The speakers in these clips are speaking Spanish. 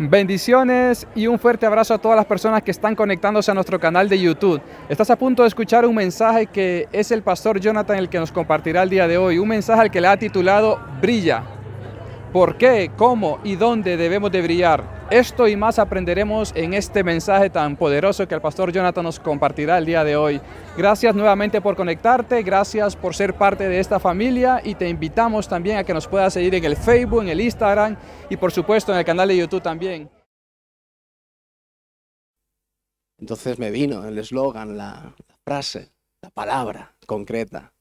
Bendiciones y un fuerte abrazo a todas las personas que están conectándose a nuestro canal de YouTube. Estás a punto de escuchar un mensaje que es el pastor Jonathan el que nos compartirá el día de hoy. Un mensaje al que le ha titulado Brilla. ¿Por qué, cómo y dónde debemos de brillar? Esto y más aprenderemos en este mensaje tan poderoso que el pastor Jonathan nos compartirá el día de hoy. Gracias nuevamente por conectarte, gracias por ser parte de esta familia y te invitamos también a que nos puedas seguir en el Facebook, en el Instagram y por supuesto en el canal de YouTube también. Entonces me vino el eslogan, la frase, la palabra concreta,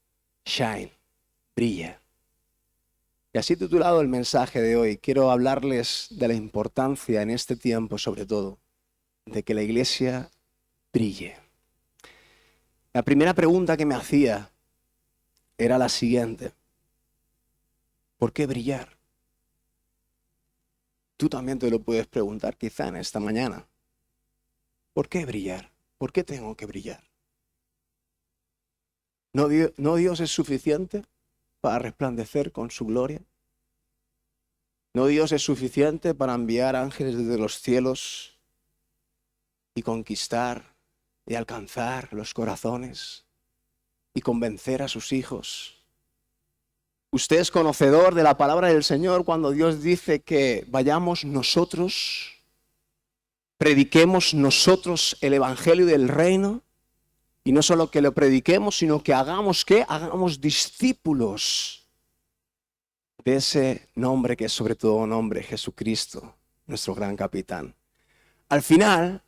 shine, brilla. Y así titulado el mensaje de hoy, quiero hablarles de la importancia en este tiempo, sobre todo, de que la iglesia brille. La primera pregunta que me hacía era la siguiente: ¿por qué brillar? Tú también te lo puedes preguntar quizá en esta mañana. ¿Por qué brillar? ¿Por qué tengo que brillar? ¿No Dios es suficiente para resplandecer con su gloria? ¿No Dios es suficiente para enviar ángeles desde los cielos y conquistar y alcanzar los corazones y convencer a sus hijos? Usted es conocedor de la palabra del Señor cuando Dios dice que vayamos nosotros, prediquemos nosotros el evangelio del reino, y no solo que lo prediquemos, sino que hagamos ¿qué? Hagamos discípulos de ese nombre que es sobre todo nombre, Jesucristo, nuestro gran capitán. Al final,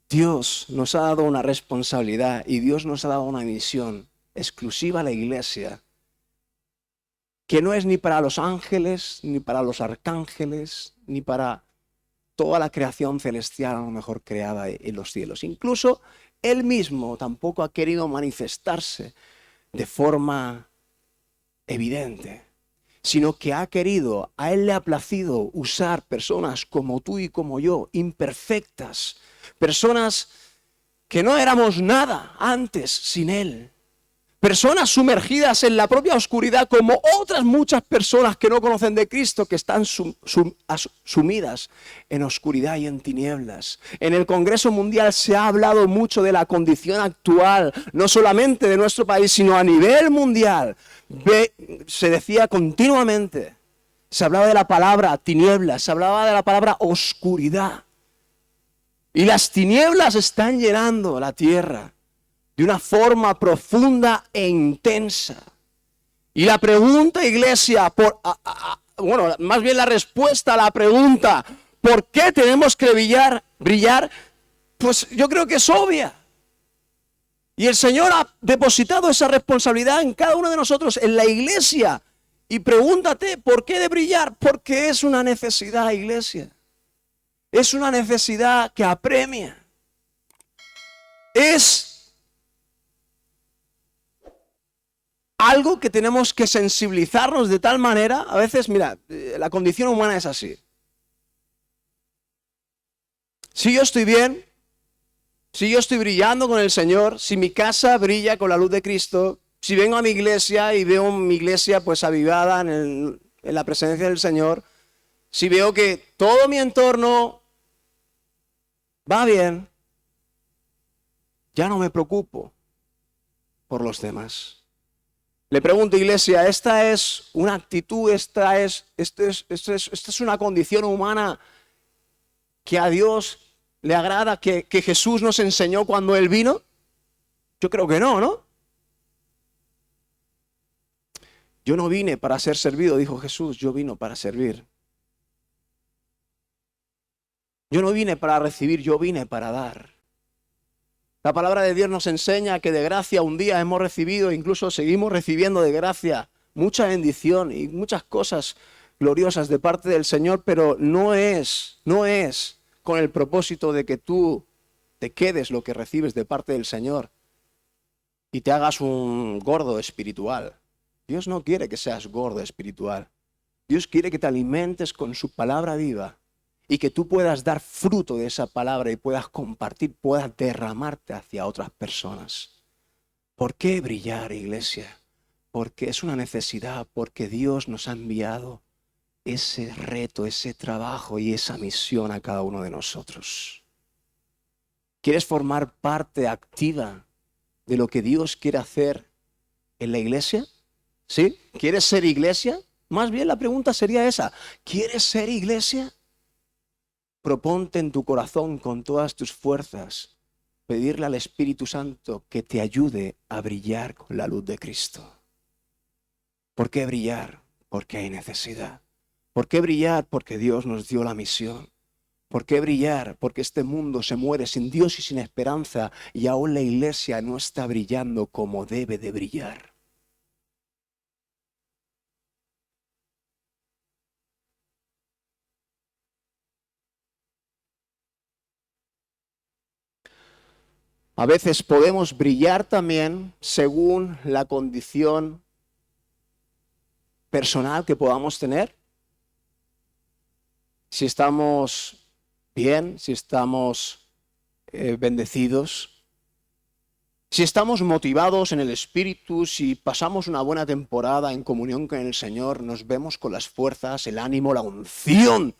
Dios nos ha dado una responsabilidad y Dios nos ha dado una misión exclusiva a la iglesia, que no es ni para los ángeles, ni para los arcángeles, ni para toda la creación celestial a lo mejor creada en los cielos. Incluso Él mismo tampoco ha querido manifestarse de forma evidente, sino que ha querido, a Él le ha placido usar personas como tú y como yo, imperfectas, personas que no éramos nada antes sin Él. Personas sumergidas en la propia oscuridad como otras muchas personas que no conocen de Cristo, que están sumidas en oscuridad y en tinieblas. En el Congreso Mundial se ha hablado mucho de la condición actual, no solamente de nuestro país, sino a nivel mundial. Se decía continuamente, se hablaba de la palabra tinieblas, se hablaba de la palabra oscuridad. Y las tinieblas están llenando la tierra de una forma profunda e intensa. Y la pregunta, iglesia, más bien la respuesta a la pregunta, ¿por qué tenemos que brillar? Pues yo creo que es obvia. Y el Señor ha depositado esa responsabilidad en cada uno de nosotros, en la iglesia. Y pregúntate, ¿por qué de brillar? Porque es una necesidad, iglesia. Es una necesidad que apremia. Es algo que tenemos que sensibilizarnos de tal manera. A veces, mira, la condición humana es así. Si yo estoy bien, si yo estoy brillando con el Señor, si mi casa brilla con la luz de Cristo, si vengo a mi iglesia y veo mi iglesia pues avivada en la presencia del Señor, si veo que todo mi entorno va bien, ya no me preocupo por los demás. Le pregunto, iglesia, ¿esta es una actitud, esta es una condición humana que a Dios le agrada, que Jesús nos enseñó cuando Él vino? Yo creo que no, ¿no? Yo no vine para ser servido, dijo Jesús, yo vine para servir. Yo no vine para recibir, yo vine para dar. La palabra de Dios nos enseña que de gracia un día hemos recibido, incluso seguimos recibiendo de gracia mucha bendición y muchas cosas gloriosas de parte del Señor, pero no es con el propósito de que tú te quedes lo que recibes de parte del Señor y te hagas un gordo espiritual. Dios no quiere que seas gordo espiritual. Dios quiere que te alimentes con su palabra viva y que tú puedas dar fruto de esa palabra y puedas compartir, puedas derramarte hacia otras personas. ¿Por qué brillar, iglesia? Porque es una necesidad, porque Dios nos ha enviado ese reto, ese trabajo y esa misión a cada uno de nosotros? ¿Quieres formar parte activa de lo que Dios quiere hacer en la iglesia? ¿Sí? ¿Quieres ser iglesia? Más bien la pregunta sería esa. ¿Quieres ser iglesia? Proponte en tu corazón con todas tus fuerzas pedirle al Espíritu Santo que te ayude a brillar con la luz de Cristo. ¿Por qué brillar? Porque hay necesidad. ¿Por qué brillar? Porque Dios nos dio la misión. ¿Por qué brillar? Porque este mundo se muere sin Dios y sin esperanza, y aún la iglesia no está brillando como debe de brillar. A veces podemos brillar también según la condición personal que podamos tener. Si estamos bien, si estamos bendecidos, si estamos motivados en el Espíritu, si pasamos una buena temporada en comunión con el Señor, nos vemos con las fuerzas, el ánimo, la unción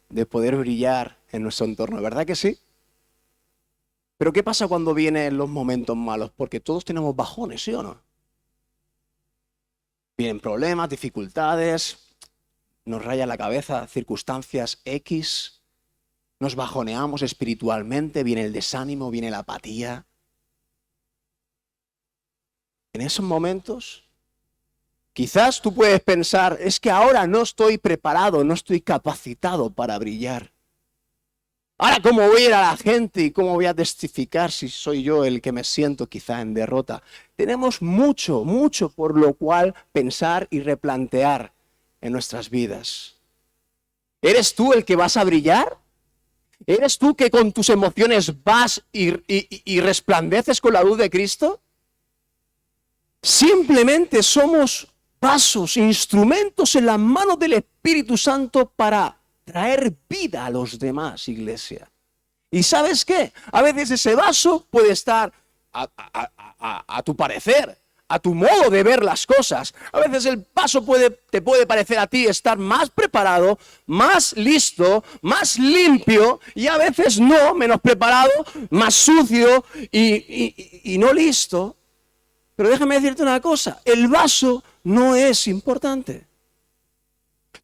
de poder brillar en nuestro entorno, ¿verdad que sí? Pero ¿qué pasa cuando vienen los momentos malos? Porque todos tenemos bajones, ¿sí o no? Vienen problemas, dificultades, nos raya la cabeza, circunstancias X, nos bajoneamos espiritualmente, viene el desánimo, viene la apatía. En esos momentos, quizás tú puedes pensar, es que ahora no estoy preparado, no estoy capacitado para brillar. Ahora, ¿cómo voy a ir a la gente y cómo voy a testificar si soy yo el que me siento quizá en derrota? Tenemos mucho, mucho por lo cual pensar y replantear en nuestras vidas. ¿Eres tú el que vas a brillar? ¿Eres tú que con tus emociones vas y resplandeces con la luz de Cristo? Simplemente somos vasos, instrumentos en las manos del Espíritu Santo para traer vida a los demás, iglesia. ¿Y sabes qué? A veces ese vaso puede estar a tu parecer, a tu modo de ver las cosas. A veces el vaso te puede parecer a ti estar más preparado, más listo, más limpio, y a veces no, menos preparado, más sucio y no listo. Pero déjame decirte una cosa, el vaso no es importante.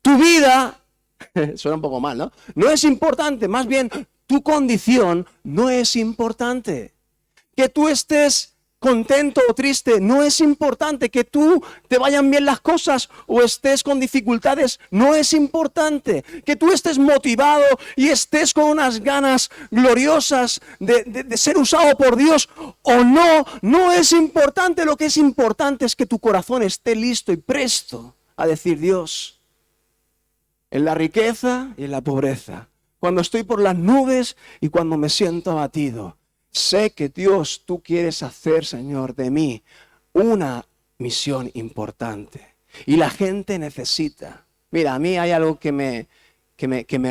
Tu vida, suena un poco mal, ¿no? No es importante, más bien tu condición no es importante. Que tú estés contento o triste no es importante. Que tú te vayan bien las cosas o estés con dificultades no es importante. Que tú estés motivado y estés con unas ganas gloriosas de ser usado por Dios o no, no es importante. Lo que es importante es que tu corazón esté listo y presto a decir: Dios, en la riqueza y en la pobreza, cuando estoy por las nubes y cuando me siento abatido, sé que Dios, tú quieres hacer, Señor, de mí una misión importante. Y la gente necesita. Mira, a mí hay algo que me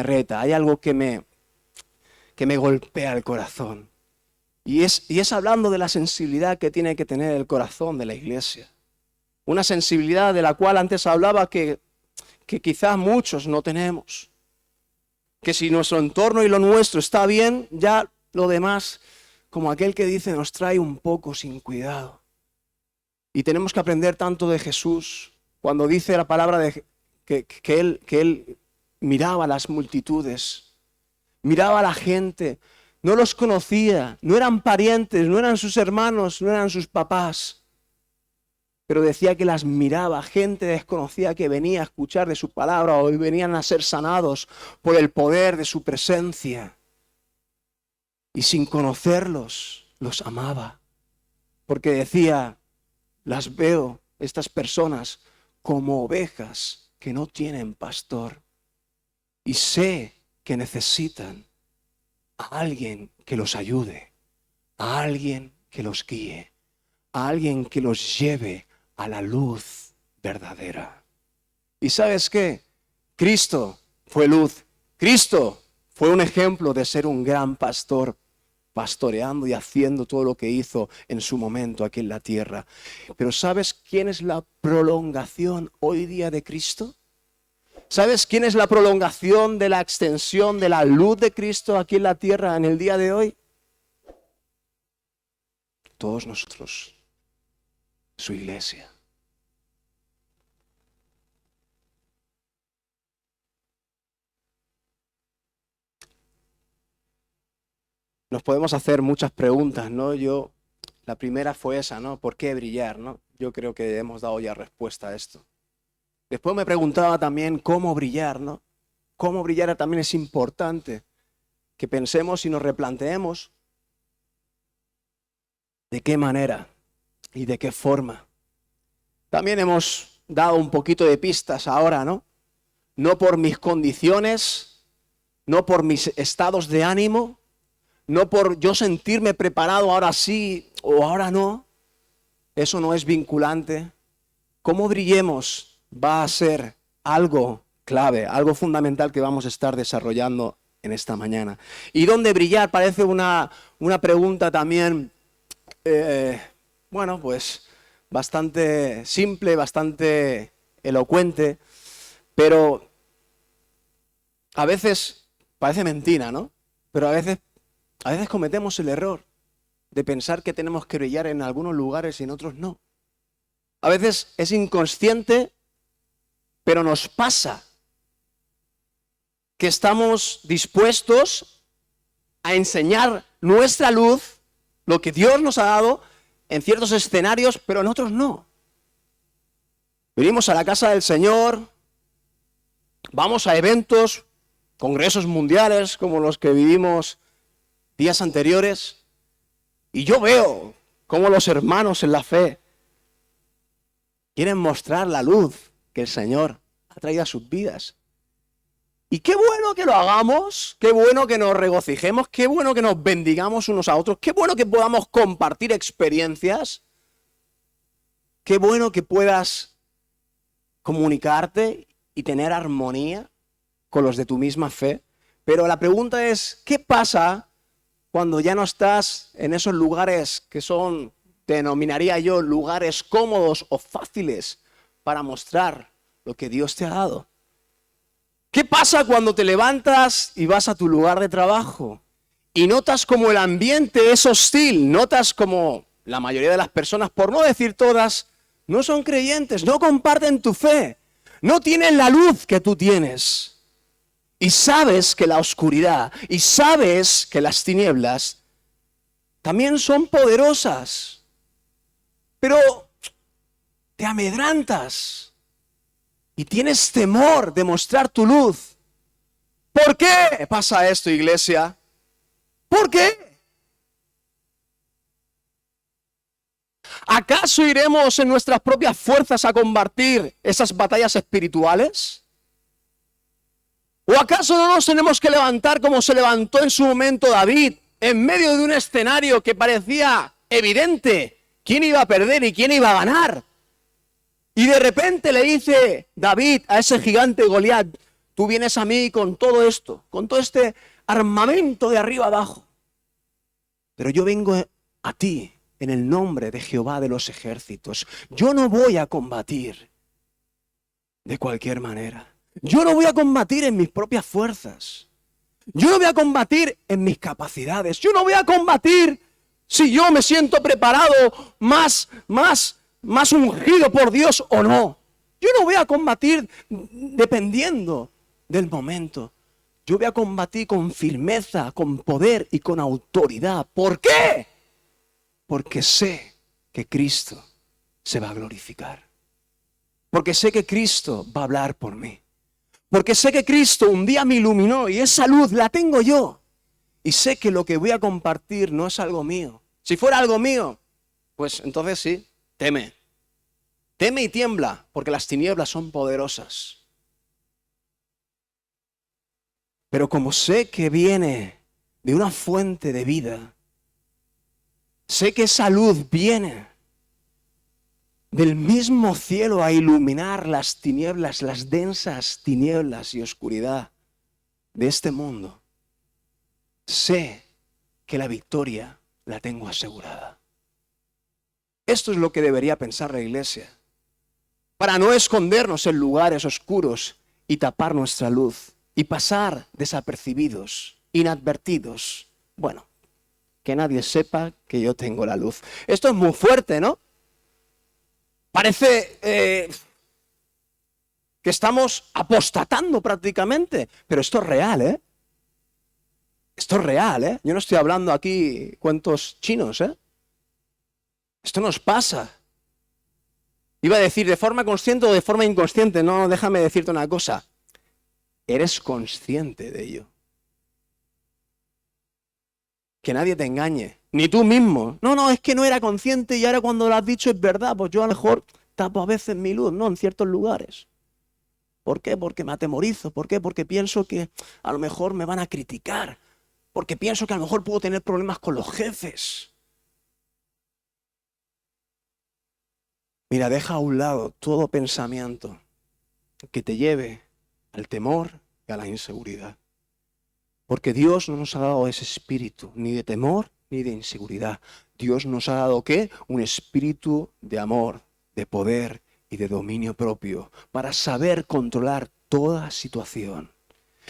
reta, hay algo que me golpea el corazón. Y es hablando de la sensibilidad que tiene que tener el corazón de la iglesia. Una sensibilidad de la cual antes hablaba que quizás muchos no tenemos. Que si nuestro entorno y lo nuestro está bien, ya lo demás, como aquel que dice, nos trae un poco sin cuidado. Y tenemos que aprender tanto de Jesús, cuando dice la palabra de que él miraba a las multitudes, miraba a la gente, no los conocía, no eran parientes, no eran sus hermanos, no eran sus papás. Pero decía que las miraba, gente desconocida que venía a escuchar de su palabra o venían a ser sanados por el poder de su presencia. Y sin conocerlos, los amaba. Porque decía, las veo, estas personas, como ovejas que no tienen pastor. Y sé que necesitan a alguien que los ayude, a alguien que los guíe, a alguien que los lleve a la luz verdadera. ¿Y sabes qué? Cristo fue luz. Cristo fue un ejemplo de ser un gran pastor, pastoreando y haciendo todo lo que hizo en su momento aquí en la tierra. Pero ¿sabes quién es la prolongación hoy día de Cristo? ¿Sabes quién es la prolongación de la extensión de la luz de Cristo aquí en la tierra en el día de hoy? Todos nosotros, su iglesia. Nos podemos hacer muchas preguntas, ¿no? La primera fue esa, ¿no? ¿Por qué brillar, no? Yo creo que hemos dado ya respuesta a esto. Después me preguntaba también cómo brillar, ¿no? Cómo brillar también es importante que pensemos y nos replanteemos de qué manera y de qué forma. También hemos dado un poquito de pistas ahora, ¿no? No por mis condiciones, no por mis estados de ánimo, no por yo sentirme preparado ahora sí o ahora no. Eso no es vinculante. Cómo brillemos va a ser algo clave, algo fundamental que vamos a estar desarrollando en esta mañana. ¿Y dónde brillar? Parece una pregunta también, bueno, pues bastante simple, bastante elocuente, pero a veces parece mentira, ¿no? Pero a veces cometemos el error de pensar que tenemos que brillar en algunos lugares y en otros no. A veces es inconsciente, pero nos pasa que estamos dispuestos a enseñar nuestra luz, lo que Dios nos ha dado, en ciertos escenarios, pero en otros no. Venimos a la casa del Señor, vamos a eventos, congresos mundiales como los que vivimos días anteriores, y yo veo cómo los hermanos en la fe quieren mostrar la luz que el Señor ha traído a sus vidas. Y qué bueno que lo hagamos, qué bueno que nos regocijemos, qué bueno que nos bendigamos unos a otros, qué bueno que podamos compartir experiencias, qué bueno que puedas comunicarte y tener armonía con los de tu misma fe. Pero la pregunta es, ¿qué pasa cuando ya no estás en esos lugares que son, denominaría yo, lugares cómodos o fáciles para mostrar lo que Dios te ha dado? ¿Qué pasa cuando te levantas y vas a tu lugar de trabajo y notas como el ambiente es hostil? Notas como la mayoría de las personas, por no decir todas, no son creyentes, no comparten tu fe, no tienen la luz que tú tienes. Y sabes que la oscuridad y sabes que las tinieblas también son poderosas, pero te amedrantas y tienes temor de mostrar tu luz. ¿Por qué pasa esto, iglesia? ¿Por qué? ¿Acaso iremos en nuestras propias fuerzas a combatir esas batallas espirituales? ¿O acaso no nos tenemos que levantar como se levantó en su momento David, en medio de un escenario que parecía evidente quién iba a perder y quién iba a ganar? Y de repente le dice David a ese gigante Goliat, tú vienes a mí con todo esto, con todo este armamento de arriba abajo, pero yo vengo a ti en el nombre de Jehová de los ejércitos. Yo no voy a combatir de cualquier manera. Yo no voy a combatir en mis propias fuerzas. Yo no voy a combatir en mis capacidades. Yo no voy a combatir si yo me siento preparado, más ungido por Dios o no. Yo no voy a combatir dependiendo del momento. Yo voy a combatir con firmeza, con poder y con autoridad. ¿Por qué? Porque sé que Cristo se va a glorificar. Porque sé que Cristo va a hablar por mí. Porque sé que Cristo un día me iluminó y esa luz la tengo yo. Y sé que lo que voy a compartir no es algo mío. Si fuera algo mío, pues entonces sí, teme. Teme y tiembla, porque las tinieblas son poderosas. Pero como sé que viene de una fuente de vida, sé que esa luz viene del mismo cielo a iluminar las tinieblas, las densas tinieblas y oscuridad de este mundo. Sé que la victoria la tengo asegurada. Esto es lo que debería pensar la iglesia, para no escondernos en lugares oscuros y tapar nuestra luz y pasar desapercibidos, inadvertidos. Bueno, que nadie sepa que yo tengo la luz. Esto es muy fuerte, ¿no? Parece que estamos apostatando prácticamente, pero esto es real, ¿eh? Esto es real, ¿eh? Yo no estoy hablando aquí cuentos chinos, ¿eh? Esto nos pasa. Iba a decir de forma consciente o de forma inconsciente. No, déjame decirte una cosa. Eres consciente de ello. Que nadie te engañe. Ni tú mismo. No, es que no era consciente y ahora cuando lo has dicho es verdad. Pues yo a lo mejor tapo a veces mi luz, ¿no? En ciertos lugares. ¿Por qué? Porque me atemorizo. ¿Por qué? Porque pienso que a lo mejor me van a criticar. Porque pienso que a lo mejor puedo tener problemas con los jefes. Mira, deja a un lado todo pensamiento que te lleve al temor y a la inseguridad. Porque Dios no nos ha dado ese espíritu, ni de temor ni de inseguridad. Dios nos ha dado, ¿qué? Un espíritu de amor, de poder y de dominio propio, para saber controlar toda situación.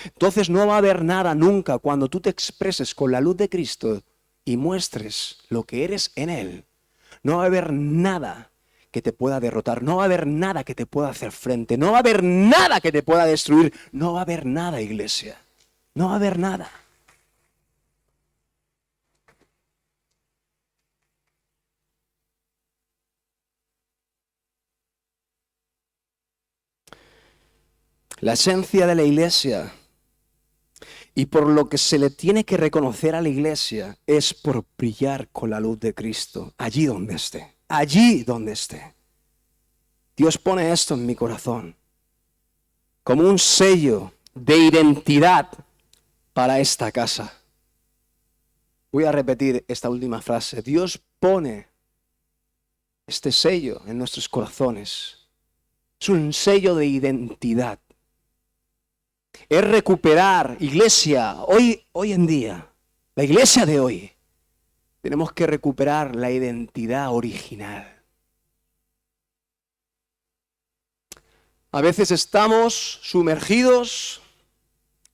Entonces no va a haber nada nunca cuando tú te expreses con la luz de Cristo y muestres lo que eres en Él. No va a haber nada que te pueda derrotar, no va a haber nada que te pueda hacer frente, no va a haber nada que te pueda destruir, no va a haber nada, iglesia, no va a haber nada. La esencia de la iglesia y por lo que se le tiene que reconocer a la iglesia es por brillar con la luz de Cristo, allí donde esté, allí donde esté. Dios pone esto en mi corazón como un sello de identidad para esta casa. Voy a repetir esta última frase. Dios pone este sello en nuestros corazones. Es un sello de identidad. Es recuperar, iglesia, hoy en día, la iglesia de hoy, tenemos que recuperar la identidad original. A veces estamos sumergidos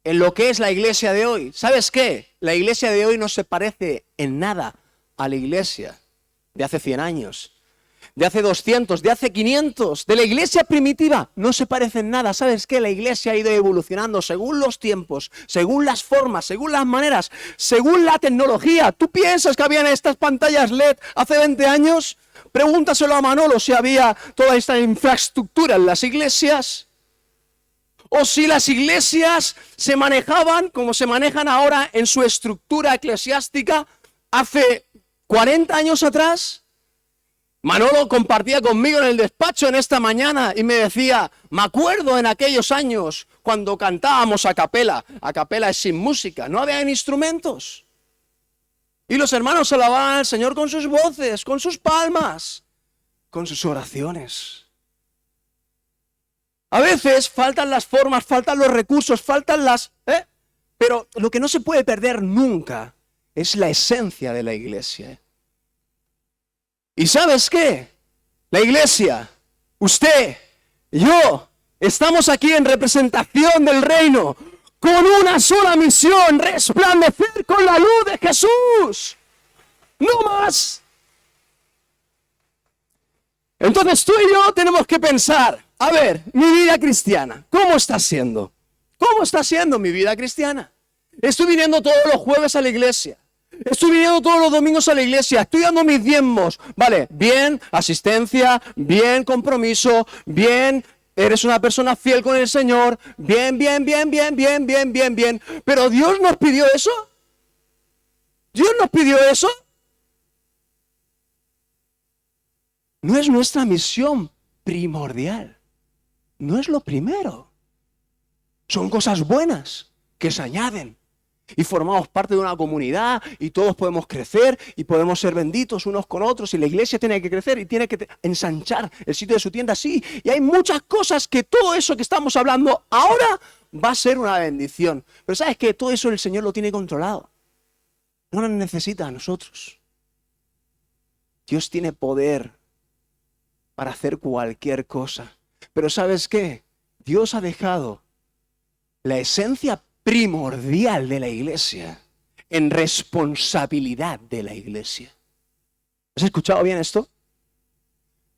en lo que es la iglesia de hoy. ¿Sabes qué? La iglesia de hoy no se parece en nada a la iglesia de hace 100 años, de hace 200, de hace 500, de la iglesia primitiva. No se parece en nada. ¿Sabes qué? La iglesia ha ido evolucionando según los tiempos, según las formas, según las maneras, según la tecnología. ¿Tú piensas que habían estas pantallas LED hace 20 años? Pregúntaselo a Manolo si había toda esta infraestructura en las iglesias. O si las iglesias se manejaban como se manejan ahora en su estructura eclesiástica hace 40 años atrás. Manolo compartía conmigo en el despacho en esta mañana y me decía, me acuerdo en aquellos años cuando cantábamos a capela. A capela es sin música, no había instrumentos. Y los hermanos alababan al Señor con sus voces, con sus palmas, con sus oraciones. A veces faltan las formas, faltan los recursos, faltan las... Pero lo que no se puede perder nunca es la esencia de la iglesia. ¿Y sabes qué? La iglesia, usted, yo, estamos aquí en representación del reino, con una sola misión: resplandecer con la luz de Jesús. No más. Entonces tú y yo tenemos que pensar, a ver, mi vida cristiana, ¿cómo está siendo? ¿Cómo está siendo mi vida cristiana? Estoy viniendo todos los jueves a la iglesia. Estoy viniendo todos los domingos a la iglesia, estoy dando mis diezmos. Vale, bien, asistencia, bien, compromiso, bien, eres una persona fiel con el Señor, bien. Pero ¿Dios nos pidió eso? ¿Dios nos pidió eso? No es nuestra misión primordial. No es lo primero. Son cosas buenas que se añaden. Y formamos parte de una comunidad y todos podemos crecer y podemos ser benditos unos con otros, y la iglesia tiene que crecer y tiene que ensanchar el sitio de su tienda, sí. Y hay muchas cosas que todo eso que estamos hablando ahora va a ser una bendición. Pero ¿sabes qué? Todo eso el Señor lo tiene controlado. No nos necesita a nosotros. Dios tiene poder para hacer cualquier cosa. Pero ¿sabes qué? Dios ha dejado la esencia primordial de la iglesia en responsabilidad de la iglesia. ¿Has escuchado bien esto?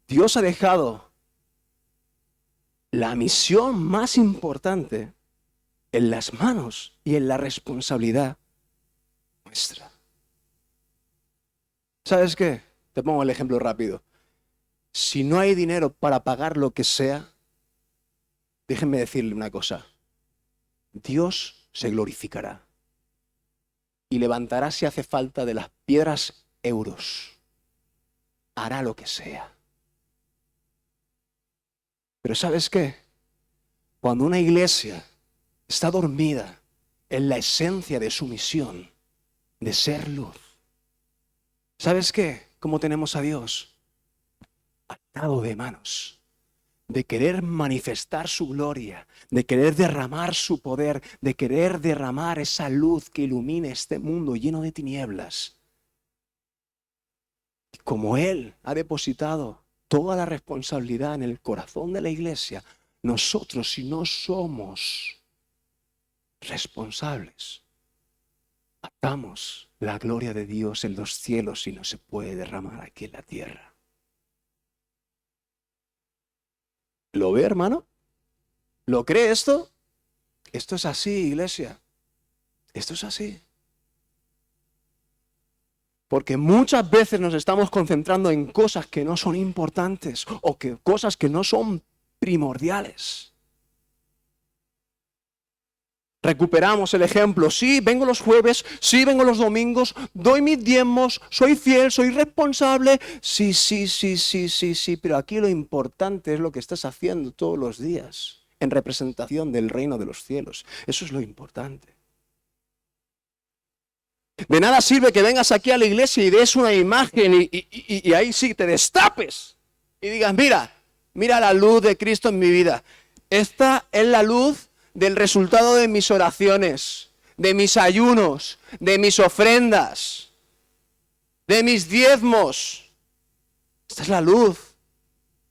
Dios ha dejado la misión más importante en las manos y en la responsabilidad nuestra. ¿Sabes qué? Te pongo el ejemplo rápido. Si no hay dinero para pagar lo que sea, déjenme decirle una cosa. Dios se glorificará y levantará, si hace falta, de las piedras euros. Hará lo que sea. Pero ¿sabes qué? Cuando una iglesia está dormida en la esencia de su misión, de ser luz, ¿sabes qué? ¿Cómo tenemos a Dios? Atado de manos, de querer manifestar su gloria, de querer derramar su poder, de querer derramar esa luz que ilumine este mundo lleno de tinieblas. Y como Él ha depositado toda la responsabilidad en el corazón de la iglesia, nosotros, si no somos responsables, atamos la gloria de Dios en los cielos y no se puede derramar aquí en la tierra. ¿Lo ve, hermano? ¿Lo cree esto? Esto es así, iglesia. Esto es así. Porque muchas veces nos estamos concentrando en cosas que no son importantes o cosas que no son primordiales. Recuperamos el ejemplo. Sí, vengo los jueves, sí, vengo los domingos, doy mis diezmos, soy fiel, soy responsable. Sí, pero aquí lo importante es lo que estás haciendo todos los días en representación del reino de los cielos. Eso es lo importante. De nada sirve que vengas aquí a la iglesia y des una imagen y ahí sí te destapes y digas, mira la luz de Cristo en mi vida. Esta es la luz del resultado de mis oraciones, de mis ayunos, de mis ofrendas, de mis diezmos. Esta es la luz.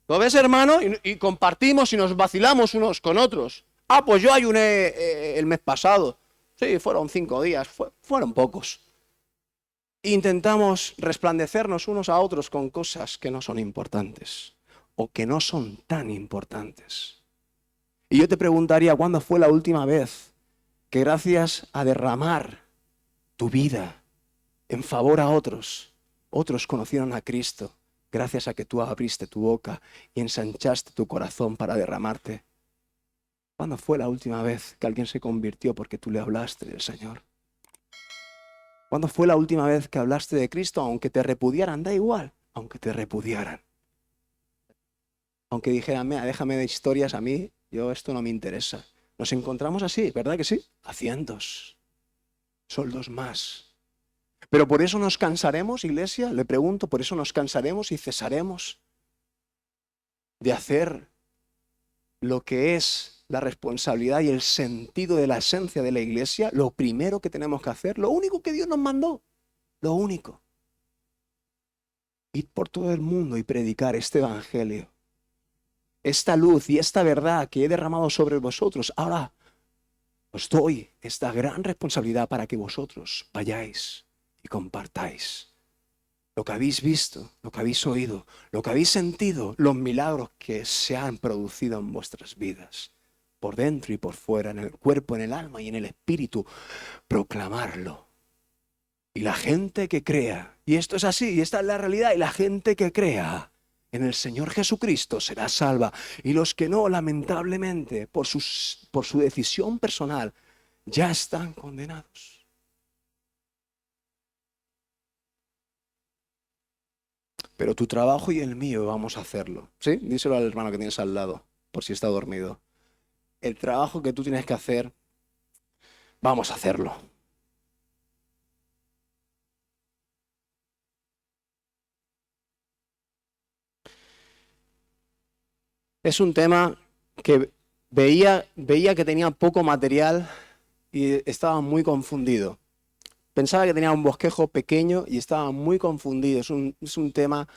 ¿Lo ves, hermano? Y compartimos y nos vacilamos unos con otros. Pues yo ayuné el mes pasado. Sí, fueron 5 días, fueron pocos. Intentamos resplandecernos unos a otros con cosas que no son importantes o que no son tan importantes. Y yo te preguntaría, ¿cuándo fue la última vez que gracias a derramar tu vida en favor a otros, otros conocieron a Cristo gracias a que tú abriste tu boca y ensanchaste tu corazón para derramarte? ¿Cuándo fue la última vez que alguien se convirtió porque tú le hablaste del Señor? ¿Cuándo fue la última vez que hablaste de Cristo aunque te repudiaran? Da igual, aunque te repudiaran. Aunque dijeran, déjame de historias a mí, esto no me interesa. Nos encontramos así, ¿verdad que sí? A cientos, soldos más. Pero por eso nos cansaremos, iglesia, le pregunto, por eso nos cansaremos y cesaremos de hacer lo que es la responsabilidad y el sentido de la esencia de la iglesia. Lo primero que tenemos que hacer, lo único que Dios nos mandó, lo único, ir por todo el mundo y predicar este evangelio, esta luz y esta verdad que he derramado sobre vosotros. Ahora os doy esta gran responsabilidad para que vosotros vayáis y compartáis lo que habéis visto, lo que habéis oído, lo que habéis sentido, los milagros que se han producido en vuestras vidas, por dentro y por fuera, en el cuerpo, en el alma y en el espíritu. Proclamarlo. Y la gente que crea, y esto es así, y esta es la realidad, y la gente que crea en el Señor Jesucristo será salva. Y los que no, lamentablemente, por su decisión personal, ya están condenados. Pero tu trabajo y el mío vamos a hacerlo. ¿Sí? Díselo al hermano que tienes al lado, por si está dormido. El trabajo que tú tienes que hacer, vamos a hacerlo. Es un tema que veía que tenía poco material y estaba muy confundido. Pensaba que tenía un bosquejo pequeño y estaba muy confundido. Es un tema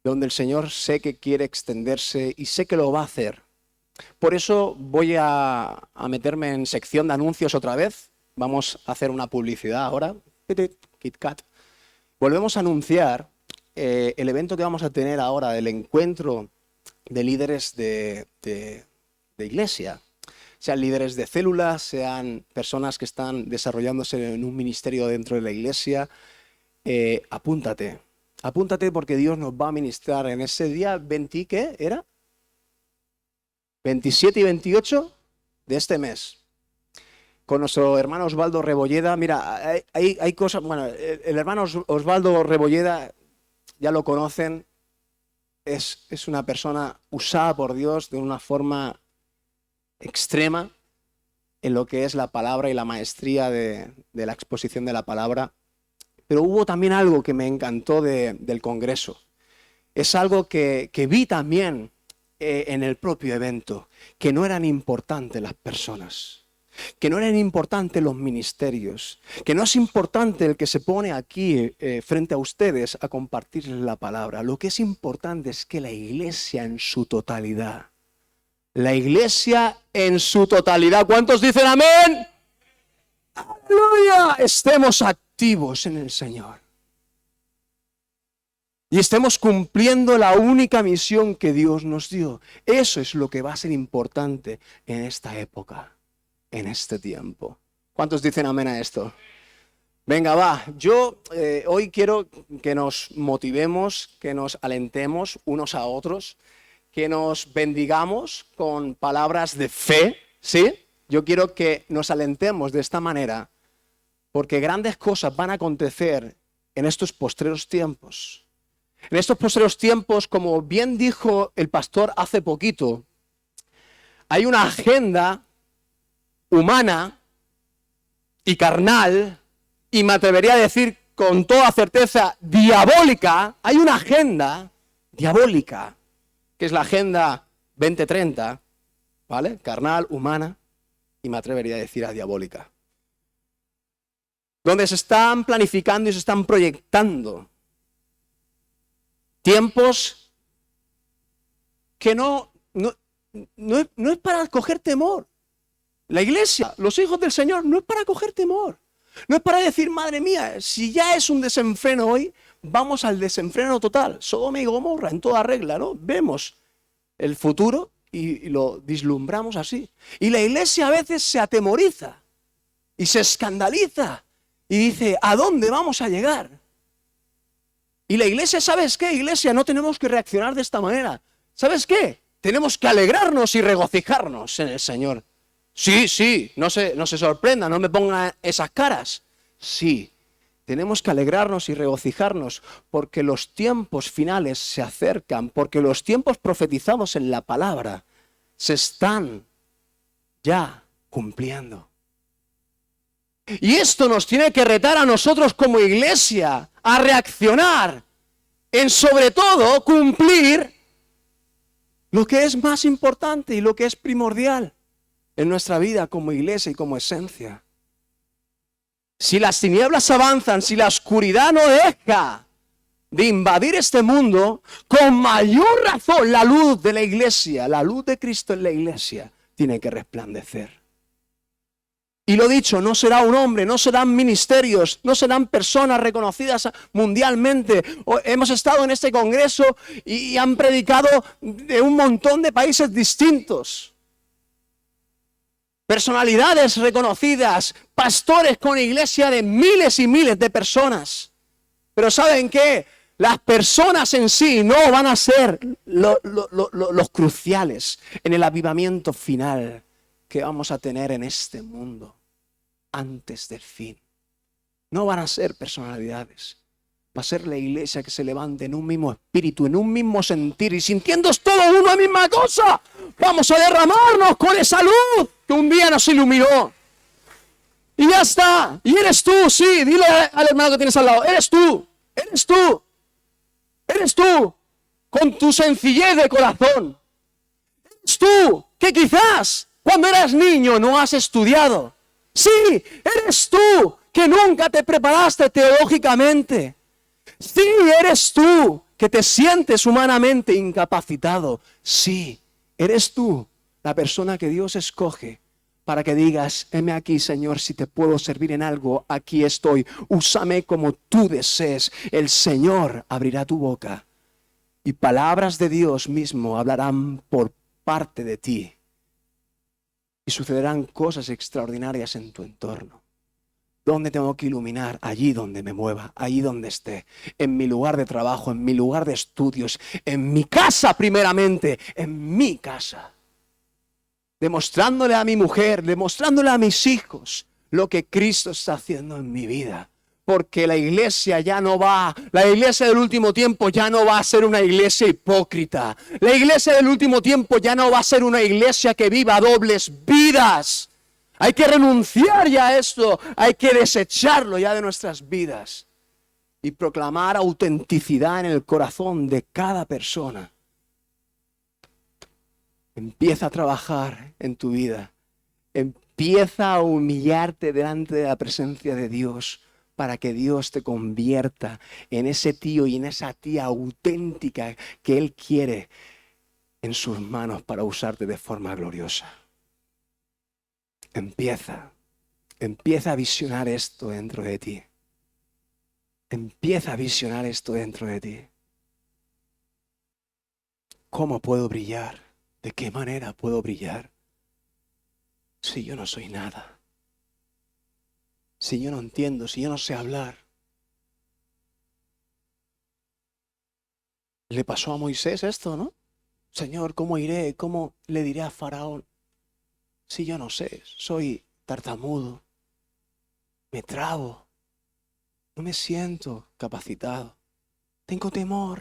donde el Señor sé que quiere extenderse y sé que lo va a hacer. Por eso voy a meterme en sección de anuncios otra vez. Vamos a hacer una publicidad ahora. KitKat. Volvemos a anunciar el evento que vamos a tener ahora, el encuentro de líderes de iglesia. Sean líderes de células, sean personas que están desarrollándose en un ministerio dentro de la iglesia. Apúntate porque Dios nos va a ministrar en ese día 20, ¿qué era? 27 y 28 de este mes. Con nuestro hermano Osvaldo Rebolleda. Mira, hay cosas, bueno, el hermano Osvaldo Rebolleda, ya lo conocen, es una persona usada por Dios de una forma extrema en lo que es la palabra y la maestría de la exposición de la palabra. Pero hubo también algo que me encantó del Congreso. Es algo que vi también en el propio evento, que no eran importantes las personas, que no eran importantes los ministerios, que no es importante el que se pone aquí frente a ustedes a compartirles la palabra. Lo que es importante es que la iglesia en su totalidad, ¿cuántos dicen amén? ¡Aleluya! Estemos activos en el Señor. Y estemos cumpliendo la única misión que Dios nos dio. Eso es lo que va a ser importante en esta época, en este tiempo. ¿Cuántos dicen amén a esto? Venga, va. Yo hoy quiero que nos motivemos, que nos alentemos unos a otros, que nos bendigamos con palabras de fe, ¿sí? Yo quiero que nos alentemos de esta manera, porque grandes cosas van a acontecer en estos postreros tiempos. En estos postreros tiempos, como bien dijo el pastor hace poquito, hay una agenda humana y carnal, y me atrevería a decir con toda certeza diabólica. Hay una agenda diabólica, que es la Agenda 2030, ¿vale? Carnal, humana, y me atrevería a decir diabólica. Donde se están planificando y se están proyectando tiempos que no es para coger temor. La iglesia, los hijos del Señor, no es para coger temor. No es para decir, madre mía, si ya es un desenfreno hoy, vamos al desenfreno total. Sodoma y Gomorra en toda regla, ¿no? Vemos el futuro y lo vislumbramos así. Y la iglesia a veces se atemoriza y se escandaliza y dice, ¿a dónde vamos a llegar? Y la iglesia, ¿sabes qué? Iglesia, no tenemos que reaccionar de esta manera. ¿Sabes qué? Tenemos que alegrarnos y regocijarnos en el Señor. Sí, no se sorprenda, no me pongan esas caras. Sí, tenemos que alegrarnos y regocijarnos porque los tiempos finales se acercan, porque los tiempos profetizados en la palabra se están ya cumpliendo. Y esto nos tiene que retar a nosotros como iglesia a reaccionar en, sobre todo, cumplir lo que es más importante y lo que es primordial en nuestra vida como iglesia y como esencia. Si las tinieblas avanzan, si la oscuridad no deja de invadir este mundo, con mayor razón la luz de la iglesia, la luz de Cristo en la iglesia, tiene que resplandecer. Y lo dicho, no será un hombre, no serán ministerios, no serán personas reconocidas mundialmente. Hemos estado en este congreso y han predicado de un montón de países distintos. Personalidades reconocidas, pastores con iglesia de miles y miles de personas. Pero ¿saben qué? Las personas en sí no van a ser los cruciales en el avivamiento final que vamos a tener en este mundo antes del fin. No van a ser personalidades. Va a ser la iglesia que se levante en un mismo espíritu, en un mismo sentir y sintiendo todo una misma cosa. Vamos a derramarnos con esa luz que un día nos iluminó. Y ya está. Y eres tú, sí. Dile al hermano que tienes al lado. Eres tú. Eres tú. Eres tú. Con tu sencillez de corazón. Eres tú que quizás cuando eras niño no has estudiado. Sí, eres tú que nunca te preparaste teológicamente. Sí, eres tú que te sientes humanamente incapacitado. Sí, eres tú la persona que Dios escoge para que digas, heme aquí, Señor, si te puedo servir en algo, aquí estoy, úsame como tú desees. El Señor abrirá tu boca y palabras de Dios mismo hablarán por parte de ti y sucederán cosas extraordinarias en tu entorno. ¿Dónde tengo que iluminar? Allí donde me mueva, allí donde esté, en mi lugar de trabajo, en mi lugar de estudios, en mi casa primeramente, en mi casa. Demostrándole a mi mujer, demostrándole a mis hijos lo que Cristo está haciendo en mi vida. Porque la iglesia ya no va, la iglesia del último tiempo ya no va a ser una iglesia hipócrita. La iglesia del último tiempo ya no va a ser una iglesia que viva dobles vidas. Hay que renunciar ya a esto, hay que desecharlo ya de nuestras vidas y proclamar autenticidad en el corazón de cada persona. Empieza a trabajar en tu vida, empieza a humillarte delante de la presencia de Dios para que Dios te convierta en ese tío y en esa tía auténtica que Él quiere en sus manos para usarte de forma gloriosa. Empieza a visionar esto dentro de ti. Empieza a visionar esto dentro de ti. ¿Cómo puedo brillar? ¿De qué manera puedo brillar? Si yo no soy nada. Si yo no entiendo, si yo no sé hablar. Le pasó a Moisés esto, ¿no? Señor, ¿cómo iré? ¿Cómo le diré a Faraón? Si yo no sé, soy tartamudo, me trabo, no me siento capacitado, tengo temor,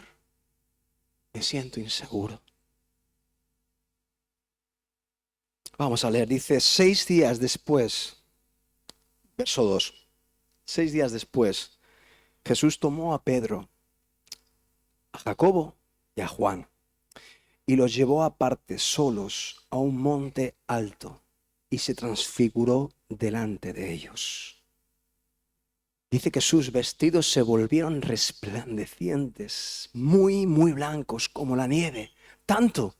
me siento inseguro. Vamos a leer, dice 6 días después, verso 2, 6 días después, Jesús tomó a Pedro, a Jacobo y a Juan y los llevó aparte solos a un monte alto y se transfiguró delante de ellos. Dice que sus vestidos se volvieron resplandecientes, muy, muy blancos como la nieve, tanto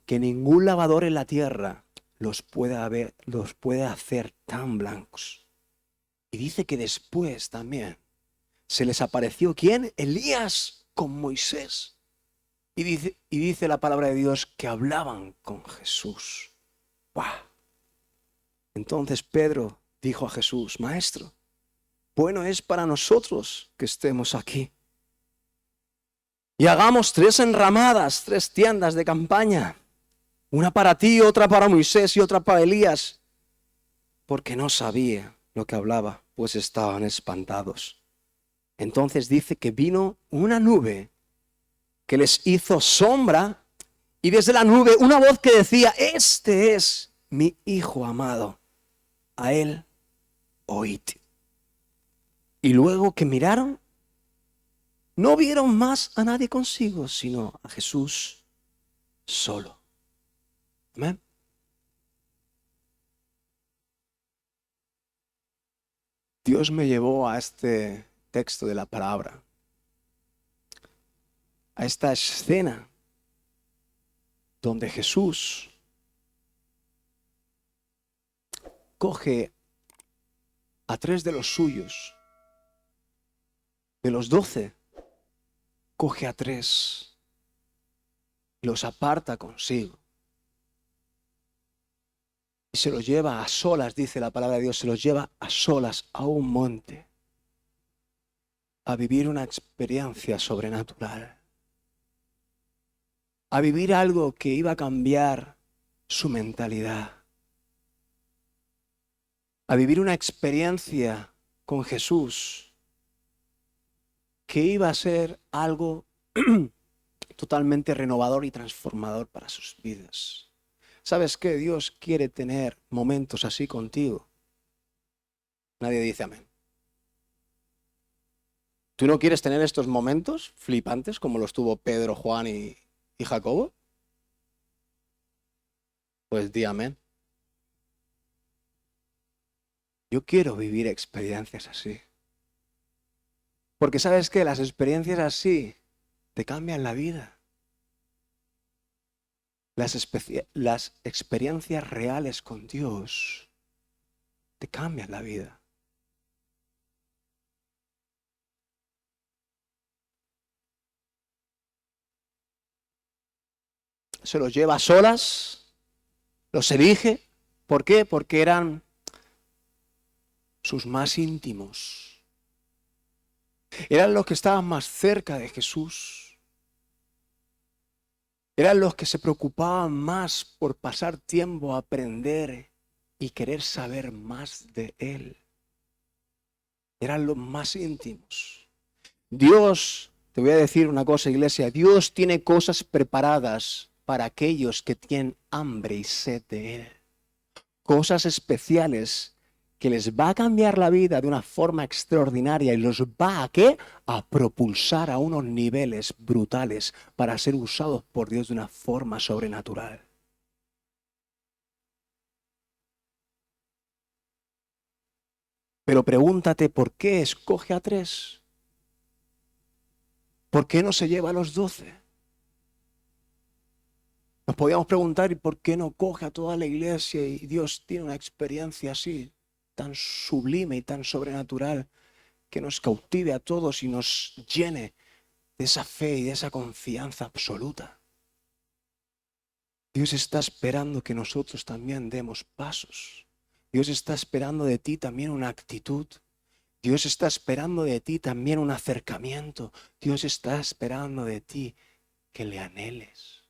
que ningún lavador en la tierra los puede hacer tan blancos. Y dice que después también se les apareció, ¿quién? Elías con Moisés. Y dice la palabra de Dios que hablaban con Jesús. ¡Wow! Entonces Pedro dijo a Jesús, Maestro, bueno es para nosotros que estemos aquí. Y hagamos 3 enramadas, 3 tiendas de campaña. Una para ti, otra para Moisés y otra para Elías. Porque no sabía lo que hablaba, pues estaban espantados. Entonces dice que vino una nube que les hizo sombra y desde la nube una voz que decía, este es mi Hijo amado, a él oíd. Y luego que miraron, no vieron más a nadie consigo, sino a Jesús solo. Amén. Dios me llevó a este texto de la palabra, a esta escena donde Jesús coge a 3 de los suyos, de los 12, coge a 3 y los aparta consigo. Y se los lleva a solas, dice la palabra de Dios, se los lleva a solas a un monte a vivir una experiencia sobrenatural, a vivir algo que iba a cambiar su mentalidad, a vivir una experiencia con Jesús que iba a ser algo totalmente renovador y transformador para sus vidas. ¿Sabes qué? Dios quiere tener momentos así contigo. Nadie dice amén. ¿Tú no quieres tener estos momentos flipantes como los tuvo Pedro, Juan y Jacobo? Pues di amén. Yo quiero vivir experiencias así. Porque ¿sabes qué? Las experiencias así te cambian la vida. las experiencias reales con Dios te cambian la vida. Se los lleva a solas, los elige. ¿Por qué? Porque eran sus más íntimos. Eran los que estaban más cerca de Jesús. Eran los que se preocupaban más por pasar tiempo a aprender y querer saber más de Él. Eran los más íntimos. Dios, te voy a decir una cosa, iglesia, Dios tiene cosas preparadas para aquellos que tienen hambre y sed de Él. Cosas especiales que les va a cambiar la vida de una forma extraordinaria y los va ¿a qué? A propulsar a unos niveles brutales para ser usados por Dios de una forma sobrenatural. Pero pregúntate, ¿por qué escoge a 3? ¿Por qué no se lleva a los 12? Nos podíamos preguntar, ¿y por qué no coge a toda la iglesia y Dios tiene una experiencia así, tan sublime y tan sobrenatural, que nos cautive a todos y nos llene de esa fe y de esa confianza absoluta? Dios está esperando que nosotros también demos pasos. Dios está esperando de ti también una actitud. Dios está esperando de ti también un acercamiento. Dios está esperando de ti que le anheles.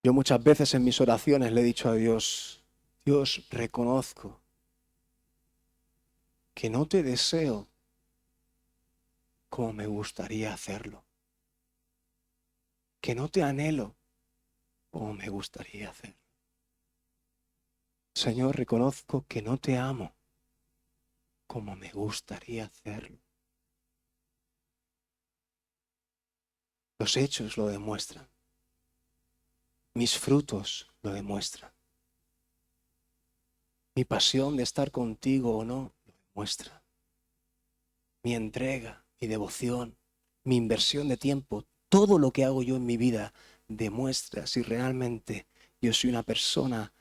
Yo muchas veces en mis oraciones le he dicho a Dios, Dios, reconozco que no te deseo como me gustaría hacerlo, que no te anhelo como me gustaría hacerlo. Señor, reconozco que no te amo como me gustaría hacerlo. Los hechos lo demuestran. Mis frutos lo demuestran. Mi pasión de estar contigo o no lo demuestra. Mi entrega, mi devoción, mi inversión de tiempo, todo lo que hago yo en mi vida demuestra si realmente yo soy una persona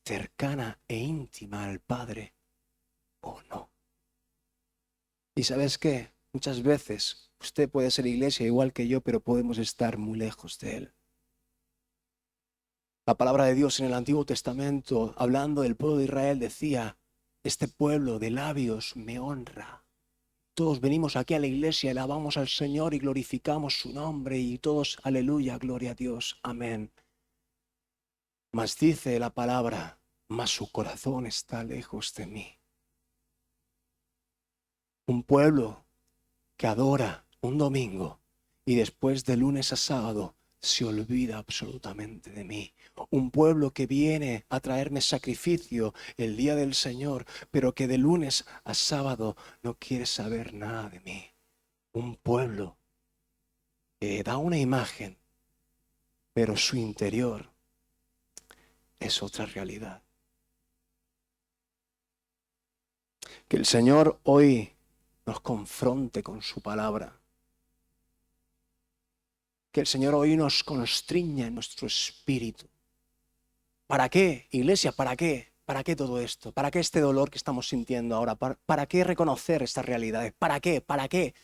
cercana e íntima al Padre o no. ¿Y sabes qué? Muchas veces usted puede ser iglesia igual que yo, pero podemos estar muy lejos de Él. La palabra de Dios en el Antiguo Testamento, hablando del pueblo de Israel, decía, este pueblo de labios me honra. Todos venimos aquí a la iglesia, alabamos al Señor y glorificamos su nombre y todos, aleluya, gloria a Dios, amén. Mas dice la palabra, mas su corazón está lejos de mí. Un pueblo que adora un domingo y después de lunes a sábado se olvida absolutamente de mí. Un pueblo que viene a traerme sacrificio el día del Señor, pero que de lunes a sábado no quiere saber nada de mí. Un pueblo que da una imagen, pero su interior es otra realidad. Que el Señor hoy nos confronte con su palabra. Que el Señor hoy nos constriña en nuestro espíritu. ¿Para qué, iglesia? ¿Para qué? ¿Para qué todo esto? ¿Para qué este dolor que estamos sintiendo ahora? ¿Para qué reconocer estas realidades? ¿Para qué? ¿Para qué?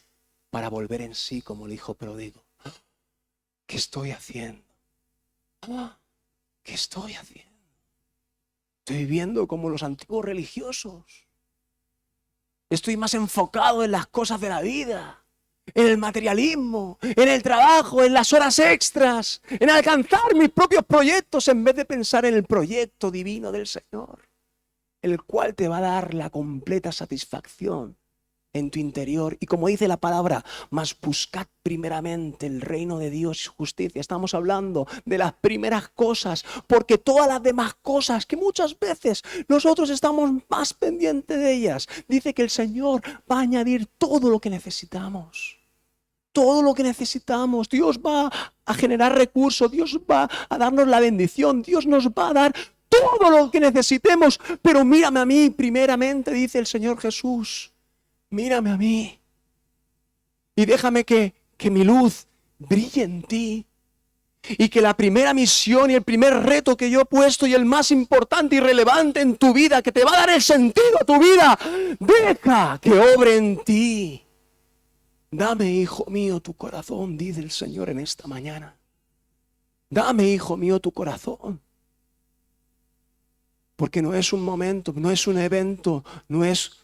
Para volver en sí como el hijo pródigo. ¿Qué estoy haciendo? ¿Qué estoy haciendo? Estoy viviendo como los antiguos religiosos. Estoy más enfocado en las cosas de la vida, en el materialismo, en el trabajo, en las horas extras, en alcanzar mis propios proyectos en vez de pensar en el proyecto divino del Señor, el cual te va a dar la completa satisfacción en tu interior. Y como dice la palabra, mas buscad primeramente el reino de Dios y su justicia. Estamos hablando de las primeras cosas, porque todas las demás cosas que muchas veces nosotros estamos más pendientes de ellas, dice que el Señor va a añadir todo lo que necesitamos. Todo lo que necesitamos. Dios va a generar recursos, Dios va a darnos la bendición, Dios nos va a dar todo lo que necesitemos, pero mírame a mí primeramente, dice el Señor Jesús. Mírame a mí y déjame que mi luz brille en ti. Y que la primera misión y el primer reto que yo he puesto y el más importante y relevante en tu vida, que te va a dar el sentido a tu vida, deja que obre en ti. Dame, hijo mío, tu corazón, dice el Señor en esta mañana. Dame, hijo mío, tu corazón. Porque no es un momento, no es un evento, no es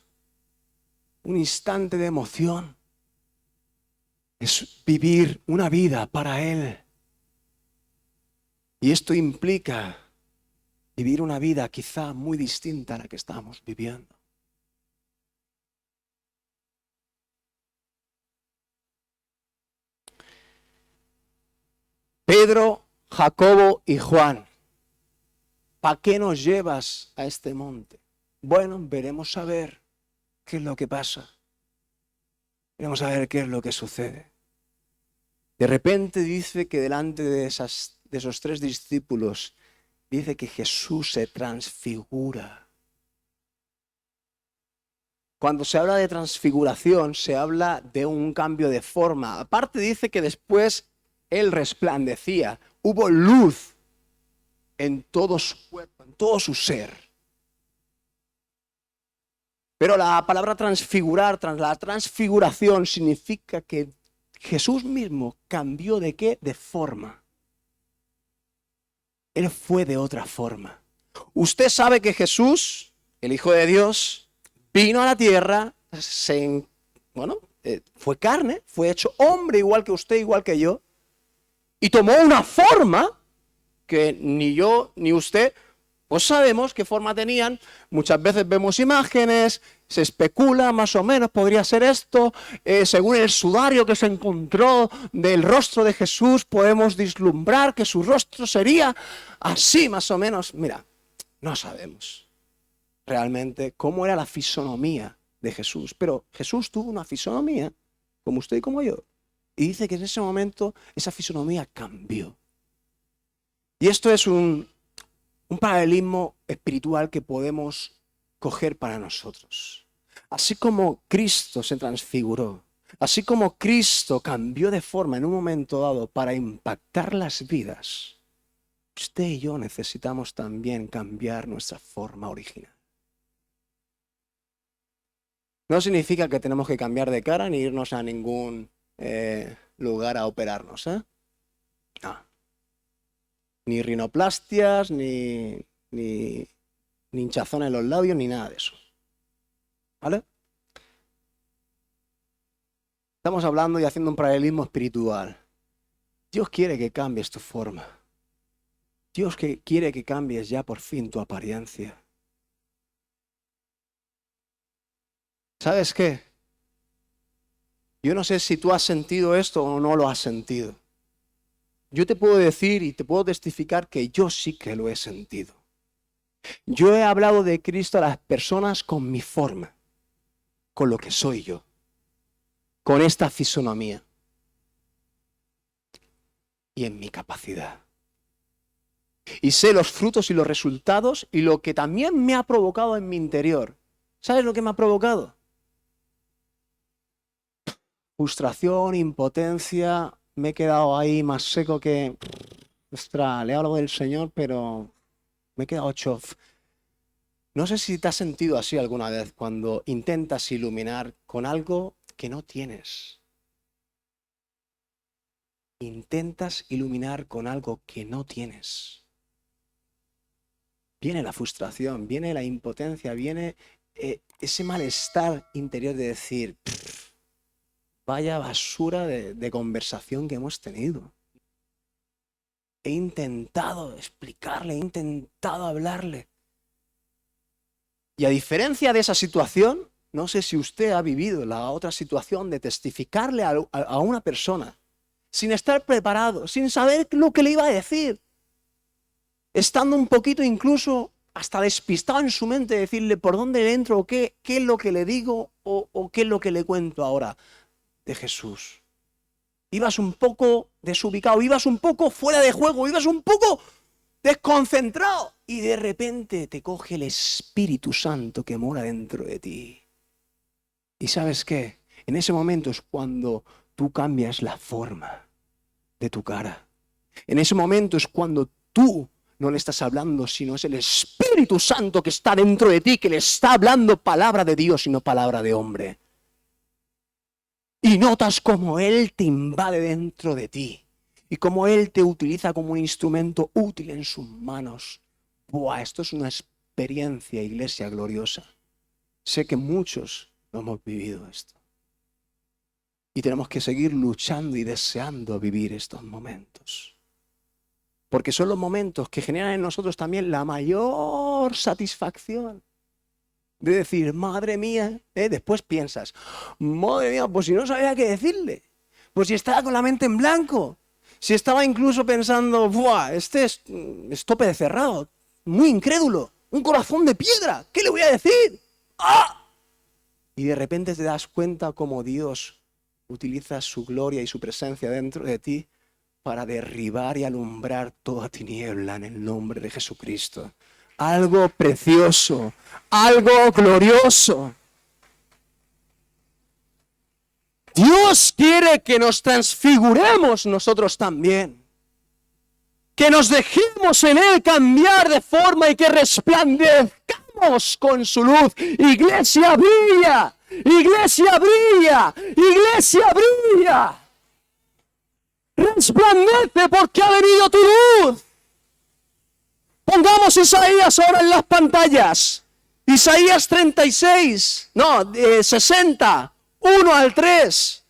un instante de emoción. Es vivir una vida para Él. Y esto implica vivir una vida quizá muy distinta a la que estamos viviendo. Pedro, Jacobo y Juan, ¿para qué nos llevas a este monte? Bueno, veremos a ver qué es lo que pasa. Veremos a ver qué es lo que sucede. De repente dice que delante de esos tres discípulos, dice que Jesús se transfigura. Cuando se habla de transfiguración, se habla de un cambio de forma. Aparte dice que después Él resplandecía. Hubo luz en todo su cuerpo, en todo su ser. Pero la palabra transfigurar, la transfiguración significa que Jesús mismo cambió ¿de qué? De forma. Él fue de otra forma. Usted sabe que Jesús, el Hijo de Dios, vino a la tierra, fue carne, fue hecho hombre igual que usted, igual que yo, y tomó una forma que ni yo ni usted pues sabemos qué forma tenían. Muchas veces vemos imágenes, se especula más o menos, podría ser esto. Según el sudario que se encontró del rostro de Jesús, podemos vislumbrar que su rostro sería así más o menos. Mira, no sabemos realmente cómo era la fisonomía de Jesús, pero Jesús tuvo una fisonomía como usted y como yo. Y dice que en ese momento esa fisonomía cambió. Y esto es un paralelismo espiritual que podemos coger para nosotros. Así como Cristo se transfiguró, así como Cristo cambió de forma en un momento dado para impactar las vidas, usted y yo necesitamos también cambiar nuestra forma original. No significa que tenemos que cambiar de cara ni irnos a ningún lugar a operarnos, ¿eh? No. Ni rinoplastias, ni hinchazón en los labios, ni nada de eso. ¿Vale? Estamos hablando y haciendo un paralelismo espiritual. Dios quiere que cambies tu forma. Dios quiere que cambies ya por fin tu apariencia. ¿Sabes qué? Yo no sé si tú has sentido esto o no lo has sentido. Yo te puedo decir y te puedo testificar que yo sí que lo he sentido. Yo he hablado de Cristo a las personas con mi forma, con lo que soy yo, con esta fisonomía y en mi capacidad. Y sé los frutos y los resultados y lo que también me ha provocado en mi interior. ¿Sabes lo que me ha provocado? Frustración, impotencia. Me he quedado ahí más seco que... Ostras, le hablo del Señor, pero me he quedado chof. No sé si te has sentido así alguna vez cuando intentas iluminar con algo que no tienes. Intentas iluminar con algo que no tienes. Viene la frustración, viene la impotencia, viene ese malestar interior de decir... Vaya basura de conversación que hemos tenido. He intentado explicarle, he intentado hablarle. Y a diferencia de esa situación, no sé si usted ha vivido la otra situación de testificarle a una persona sin estar preparado, sin saber lo que le iba a decir, estando un poquito incluso hasta despistado en su mente, decirle por dónde le entro, o qué es lo que le digo o qué es lo que le cuento ahora de Jesús. Ibas un poco desubicado, ibas un poco fuera de juego, ibas un poco desconcentrado. y de repente te coge el Espíritu Santo que mora dentro de ti. ¿Y sabes qué? En ese momento es cuando tú cambias la forma de tu cara. En ese momento es cuando tú no le estás hablando, sino es el Espíritu Santo que está dentro de ti, que le está hablando palabra de Dios y no palabra de hombre. Y notas cómo Él te invade dentro de ti y cómo Él te utiliza como un instrumento útil en sus manos. ¡Buah! Esto es una experiencia, iglesia gloriosa. Sé que muchos lo hemos vivido esto. Y tenemos que seguir luchando y deseando vivir estos momentos. Porque son los momentos que generan en nosotros también la mayor satisfacción. De decir, madre mía, después piensas, madre mía, pues si no sabía qué decirle. Pues si estaba con la mente en blanco. Si estaba incluso pensando, ¡buah! Este es tope de cerrado, muy incrédulo, un corazón de piedra, ¿qué le voy a decir? ¡Ah! Y de repente te das cuenta cómo Dios utiliza su gloria y su presencia dentro de ti para derribar y alumbrar toda tiniebla en el nombre de Jesucristo. Algo precioso, algo glorioso. Dios quiere que nos transfiguremos nosotros también. Que nos dejemos en Él cambiar de forma y que resplandezcamos con su luz. Iglesia brilla, iglesia brilla, iglesia brilla. Resplandece porque ha venido tu luz. Pongamos Isaías ahora en las pantallas. Isaías 60, 1 al 3.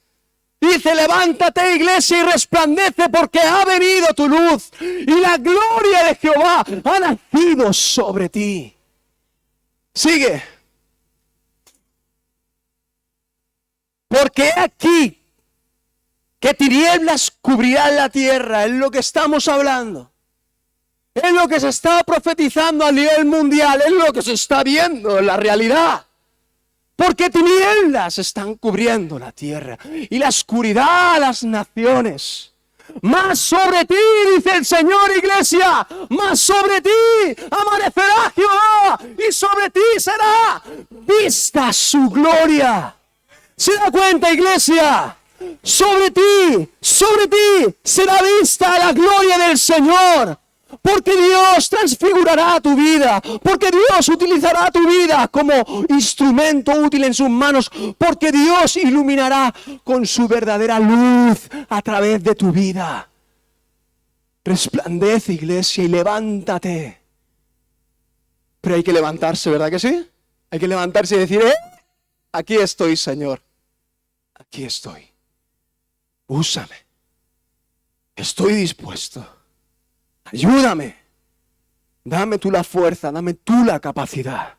Dice, levántate iglesia y resplandece porque ha venido tu luz y la gloria de Jehová ha nacido sobre ti. Sigue. Porque aquí que tinieblas cubrirán la tierra, es lo que estamos hablando. Es lo que se está profetizando a nivel mundial, es lo que se está viendo en la realidad. Porque tinieblas están cubriendo la tierra y la oscuridad a las naciones. Más sobre ti, dice el Señor, iglesia, más sobre ti amanecerá Jehová y sobre ti será vista su gloria. ¿Se da cuenta, iglesia? Sobre ti será vista la gloria del Señor. Porque Dios transfigurará tu vida, porque Dios utilizará tu vida como instrumento útil en sus manos, porque Dios iluminará con su verdadera luz a través de tu vida. Resplandece, iglesia, y levántate. Pero hay que levantarse, ¿verdad que sí? Hay que levantarse y decir, aquí estoy, Señor, aquí estoy. Úsame. Estoy dispuesto. Ayúdame, dame tú la fuerza, dame tú la capacidad,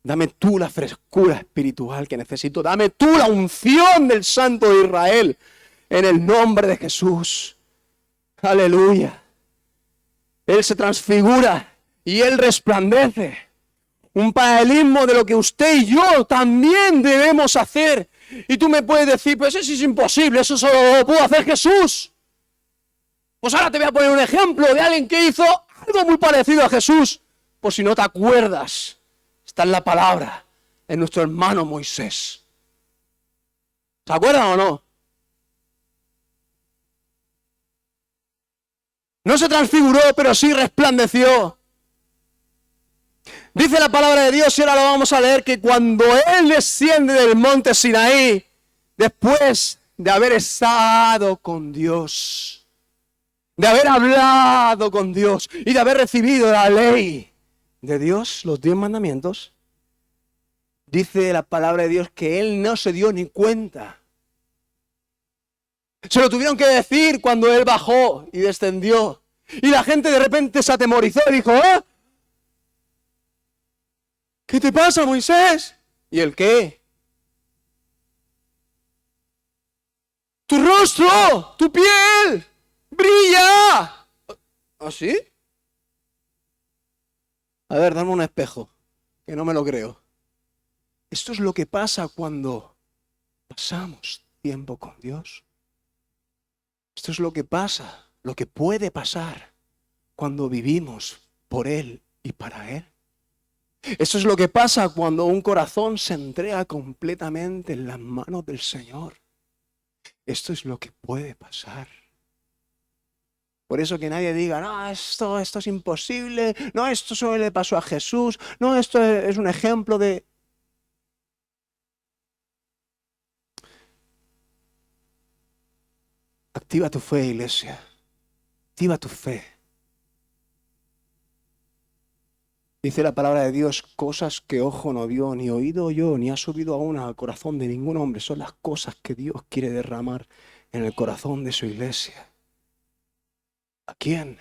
dame tú la frescura espiritual que necesito, dame tú la unción del Santo de Israel, en el nombre de Jesús. Aleluya. Él se transfigura y Él resplandece. Un paralelismo de lo que usted y yo también debemos hacer. Y tú me puedes decir, pues eso es imposible, eso solo lo pudo hacer Jesús. Pues ahora te voy a poner un ejemplo de alguien que hizo algo muy parecido a Jesús. Por si no te acuerdas, está en la palabra, en nuestro hermano Moisés. ¿Se acuerdan o no? No se transfiguró, pero sí resplandeció. Dice la palabra de Dios, y ahora lo vamos a leer, que cuando Él desciende del monte Sinaí, después de haber estado con Dios, de haber hablado con Dios y de haber recibido la ley de Dios, los 10 mandamientos, dice la palabra de Dios que Él no se dio ni cuenta. Se lo tuvieron que decir cuando Él bajó y descendió. Y la gente de repente se atemorizó y dijo, ¿qué te pasa, Moisés? ¿Y el qué? Tu rostro, tu piel brilla. ¿Ah, sí? A ver, dame un espejo, que no me lo creo. Esto es lo que pasa cuando pasamos tiempo con Dios. Esto es lo que pasa, lo que puede pasar cuando vivimos por Él y para Él. Eso es lo que pasa cuando un corazón se entrega completamente en las manos del Señor. Esto es lo que puede pasar. Por eso que nadie diga, no, esto es imposible, no, esto solo le pasó a Jesús, no, esto es un ejemplo de... Activa tu fe, iglesia. Activa tu fe. Dice la palabra de Dios, cosas que ojo no vio, ni oído oyó, ni ha subido aún al corazón de ningún hombre. Son las cosas que Dios quiere derramar en el corazón de su iglesia. ¿A quién?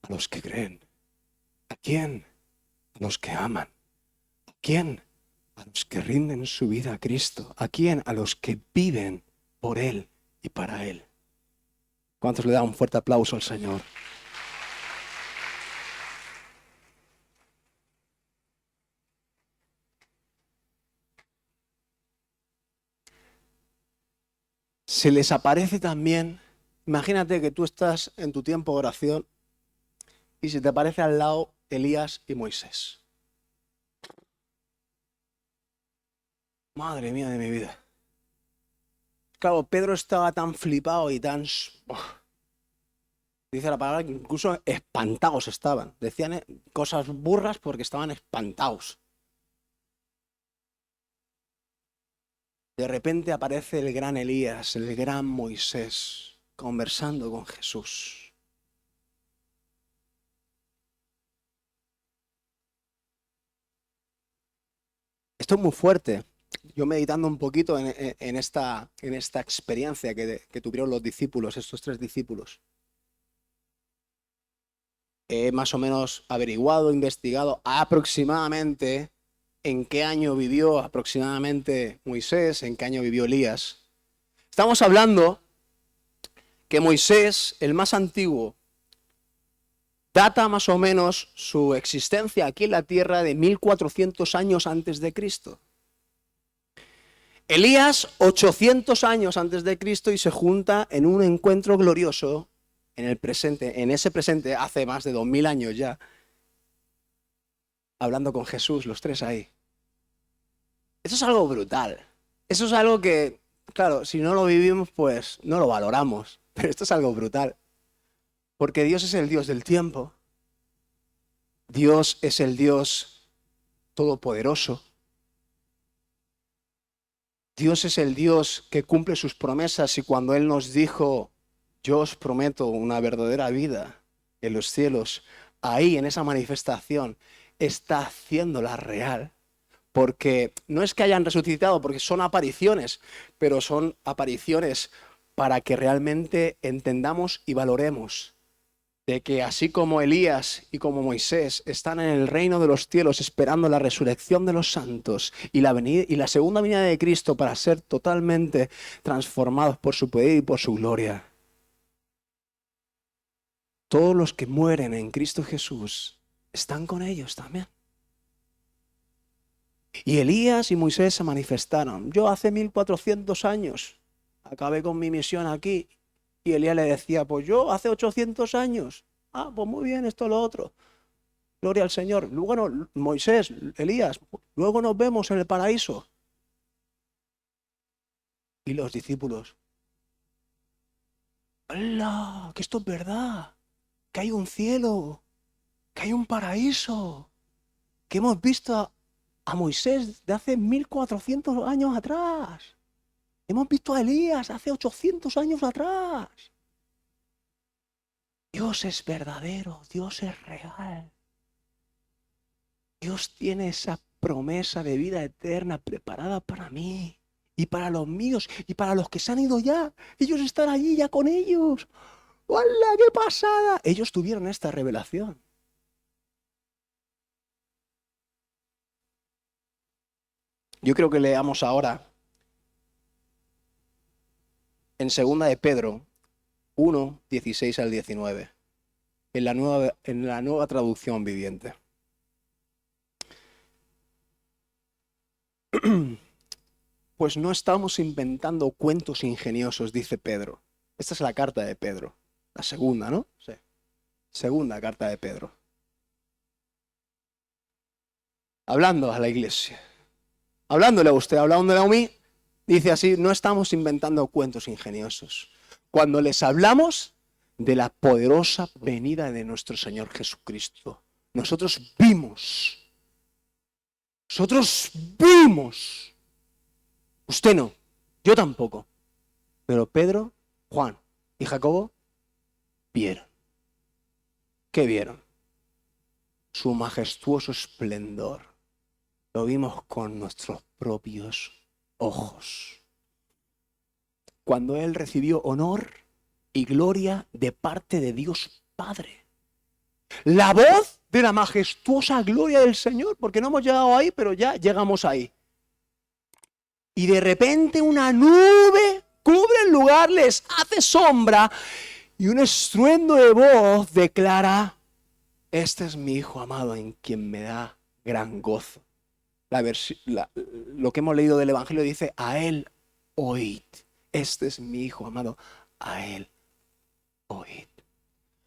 A los que creen. ¿A quién? A los que aman. ¿A quién? A los que rinden su vida a Cristo. ¿A quién? A los que viven por Él y para Él. ¿Cuántos le dan un fuerte aplauso al Señor? Se les aparece también, imagínate que tú estás en tu tiempo de oración y se te aparece al lado Elías y Moisés. Madre mía de mi vida. Claro, Pedro estaba tan flipado y tan... Dice la palabra que incluso espantados estaban. Decían cosas burras porque estaban espantados. De repente aparece el gran Elías, el gran Moisés, conversando con Jesús. Esto es muy fuerte. Yo meditando un poquito en esta experiencia que tuvieron los discípulos, estos 3 discípulos. He más o menos averiguado, investigado aproximadamente en qué año vivió aproximadamente Moisés, en qué año vivió Elías. Estamos hablando que Moisés, el más antiguo, data más o menos su existencia aquí en la tierra de 1400 años antes de Cristo. Elías, 800 años antes de Cristo, y se junta en un encuentro glorioso en el presente, en ese presente, hace más de 2000 años ya, hablando con Jesús, los 3 ahí. Eso es algo brutal. Eso es algo que, claro, si no lo vivimos, pues no lo valoramos. Pero esto es algo brutal. Porque Dios es el Dios del tiempo. Dios es el Dios todopoderoso. Dios es el Dios que cumple sus promesas, y cuando Él nos dijo, yo os prometo una verdadera vida en los cielos, ahí en esa manifestación está haciéndola real. Porque no es que hayan resucitado, porque son apariciones, pero son apariciones para que realmente entendamos y valoremos de que así como Elías y como Moisés están en el reino de los cielos esperando la resurrección de los santos y la segunda venida de Cristo para ser totalmente transformados por su poder y por su gloria, todos los que mueren en Cristo Jesús están con ellos también. Y Elías y Moisés se manifestaron. Yo hace 1400 años acabé con mi misión aquí. Y Elías le decía, pues yo hace 800 años. Ah, pues muy bien, esto lo otro. Gloria al Señor. Luego Moisés, Elías, luego nos vemos en el paraíso. Y los discípulos, ¡hala! Que esto es verdad. Que hay un cielo. Que hay un paraíso. Que hemos visto a Moisés de hace 1400 años atrás. Hemos visto a Elías hace 800 años atrás. Dios es verdadero, Dios es real. Dios tiene esa promesa de vida eterna preparada para mí y para los míos y para los que se han ido ya. Ellos están allí ya con ellos. ¡Hola, qué pasada! Ellos tuvieron esta revelación. Yo creo que leamos ahora en 2 de Pedro 1, 16 al 19, en la nueva traducción viviente. Pues no estamos inventando cuentos ingeniosos, dice Pedro. Esta es la carta de Pedro, la segunda, ¿no? Sí. Segunda carta de Pedro. hablando a la iglesia, hablándole a usted, hablándole a mí, dice así: no estamos inventando cuentos ingeniosos. Cuando les hablamos de la poderosa venida de nuestro Señor Jesucristo, nosotros vimos, usted no, yo tampoco, pero Pedro, Juan y Jacobo vieron. ¿Qué vieron? Su majestuoso esplendor. Lo vimos con nuestros propios ojos. Cuando Él recibió honor y gloria de parte de Dios Padre. La voz de la majestuosa gloria del Señor, porque no hemos llegado ahí, pero ya llegamos ahí. Y de repente una nube cubre el lugar, les hace sombra, y un estruendo de voz declara: este es mi Hijo amado en quien me da gran gozo. Lo que hemos leído del Evangelio dice: a Él oíd. Este es mi Hijo amado, a Él oíd.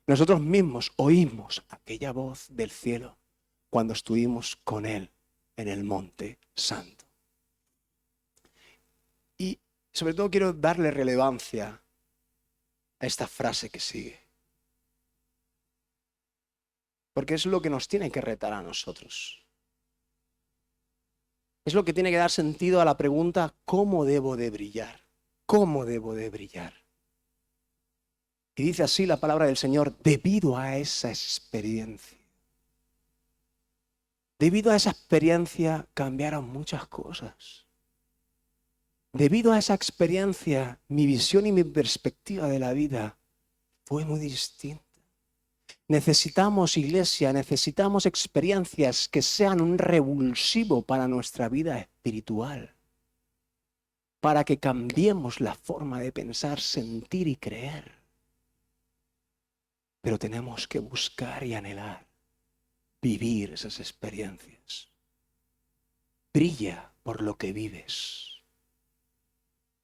Nosotros mismos oímos aquella voz del cielo cuando estuvimos con Él en el Monte Santo. Y sobre todo quiero darle relevancia a esta frase que sigue, porque es lo que nos tiene que retar a nosotros. Es lo que tiene que dar sentido a la pregunta: ¿cómo debo de brillar? ¿Cómo debo de brillar? Y dice así la palabra del Señor: debido a esa experiencia. Debido a esa experiencia cambiaron muchas cosas. Debido a esa experiencia, mi visión y mi perspectiva de la vida fue muy distinta. Necesitamos, iglesia, necesitamos experiencias que sean un revulsivo para nuestra vida espiritual, para que cambiemos la forma de pensar, sentir y creer. Pero tenemos que buscar y anhelar vivir esas experiencias. Brilla por lo que vives.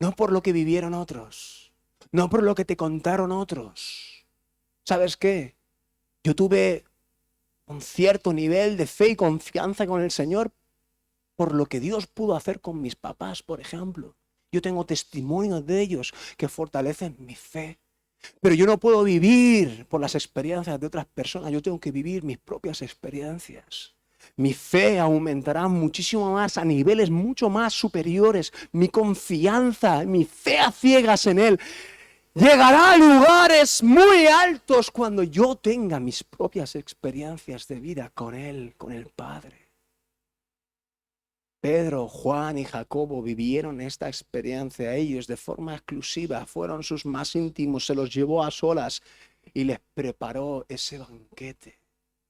No por lo que vivieron otros. No por lo que te contaron otros. ¿Sabes qué? Yo tuve un cierto nivel de fe y confianza con el Señor por lo que Dios pudo hacer con mis papás, por ejemplo. Yo tengo testimonios de ellos que fortalecen mi fe. Pero yo no puedo vivir por las experiencias de otras personas. Yo tengo que vivir mis propias experiencias. Mi fe aumentará muchísimo más, a niveles mucho más superiores. Mi confianza, mi fe a ciegas en Él llegará a lugares muy altos cuando yo tenga mis propias experiencias de vida con Él, con el Padre. Pedro, Juan y Jacobo vivieron esta experiencia. Ellos de forma exclusiva fueron sus más íntimos, se los llevó a solas y les preparó ese banquete.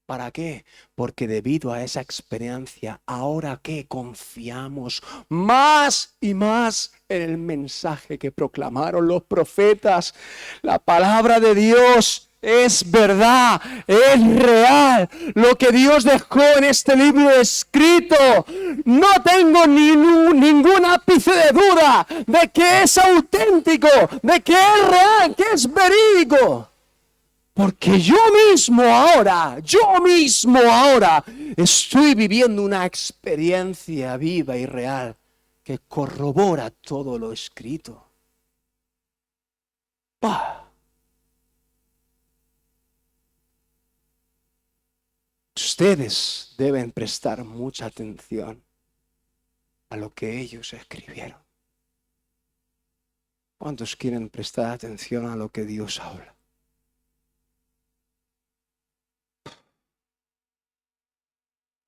¿Para qué? Porque debido a esa experiencia, ahora que confiamos más y más en el mensaje que proclamaron los profetas. La palabra de Dios es verdad, es real. Lo que Dios dejó en este libro escrito, no tengo ningún ápice de duda de que es auténtico, de que es real, que es verídico. Porque yo mismo ahora estoy viviendo una experiencia viva y real que corrobora todo lo escrito. Ustedes deben prestar mucha atención a lo que ellos escribieron. ¿Cuántos quieren prestar atención a lo que Dios habla?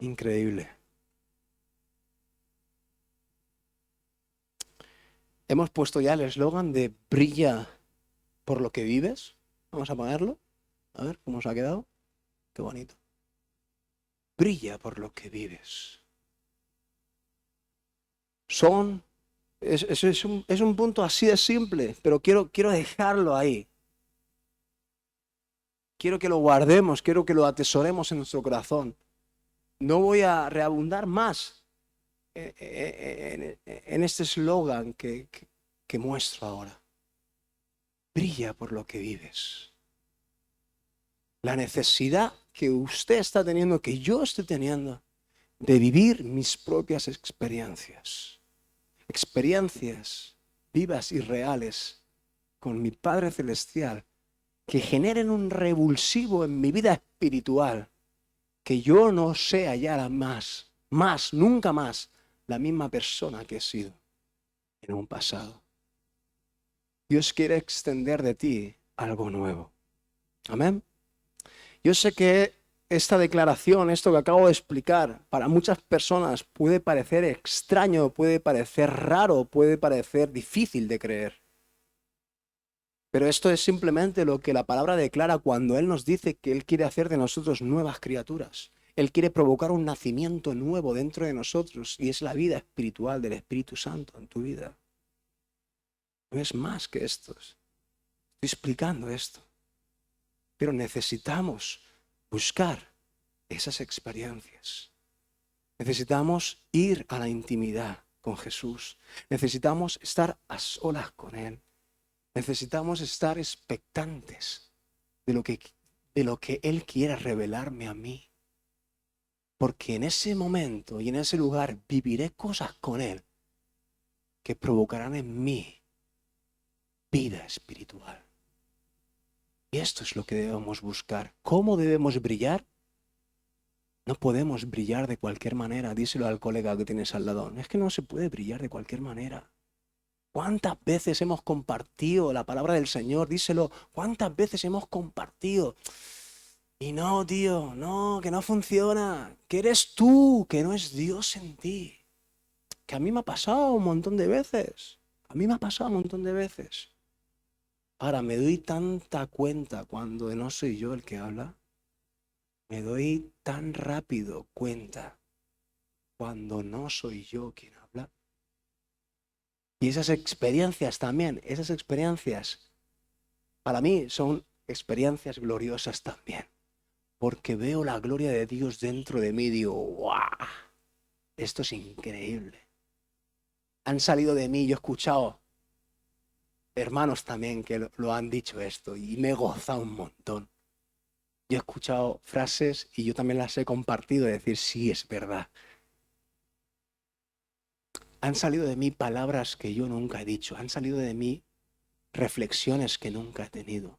Increíble. Hemos puesto ya el eslogan de brilla por lo que vives. Vamos a ponerlo. A ver cómo nos ha quedado. Qué bonito. Brilla por lo que vives. Es un punto así de simple, pero quiero dejarlo ahí. Quiero que lo guardemos, quiero que lo atesoremos en nuestro corazón. No voy a reabundar más en este eslogan que muestro ahora. Brilla por lo que vives. La necesidad que usted está teniendo, que yo estoy teniendo, de vivir mis propias experiencias. Experiencias vivas y reales con mi Padre Celestial que generen un revulsivo en mi vida espiritual, que yo no sea ya nunca más la misma persona que he sido en un pasado. Dios quiere extender de ti algo nuevo. Amén. Yo sé que esta declaración, esto que acabo de explicar, para muchas personas puede parecer extraño, puede parecer raro, puede parecer difícil de creer. Pero esto es simplemente lo que la palabra declara cuando Él nos dice que Él quiere hacer de nosotros nuevas criaturas. Él quiere provocar un nacimiento nuevo dentro de nosotros y es la vida espiritual del Espíritu Santo en tu vida. No es más que esto. Estoy explicando esto. Pero necesitamos buscar esas experiencias. Necesitamos ir a la intimidad con Jesús. Necesitamos estar a solas con Él. Necesitamos estar expectantes de lo que Él quiera revelarme a mí. Porque en ese momento y en ese lugar viviré cosas con Él que provocarán en mí vida espiritual. Y esto es lo que debemos buscar. ¿Cómo debemos brillar? No podemos brillar de cualquier manera. Díselo al colega que tienes al lado. Es que no se puede brillar de cualquier manera. ¿Cuántas veces hemos compartido la palabra del Señor? Díselo. ¿Cuántas veces hemos compartido? Y no, tío, no, que no funciona. Que eres tú, que no es Dios en ti. Que a mí me ha pasado un montón de veces. Ahora, me doy tanta cuenta cuando no soy yo el que habla. Me doy tan rápido cuenta cuando no soy yo quien habla. Y esas experiencias también, para mí son experiencias gloriosas también. Porque veo la gloria de Dios dentro de mí y digo, ¡guau! Esto es increíble. Han salido de mí, yo he escuchado hermanos también que lo han dicho esto y me he gozado un montón. Yo he escuchado frases y yo también las he compartido y decir, sí, es verdad. Han salido de mí palabras que yo nunca he dicho. Han salido de mí reflexiones que nunca he tenido.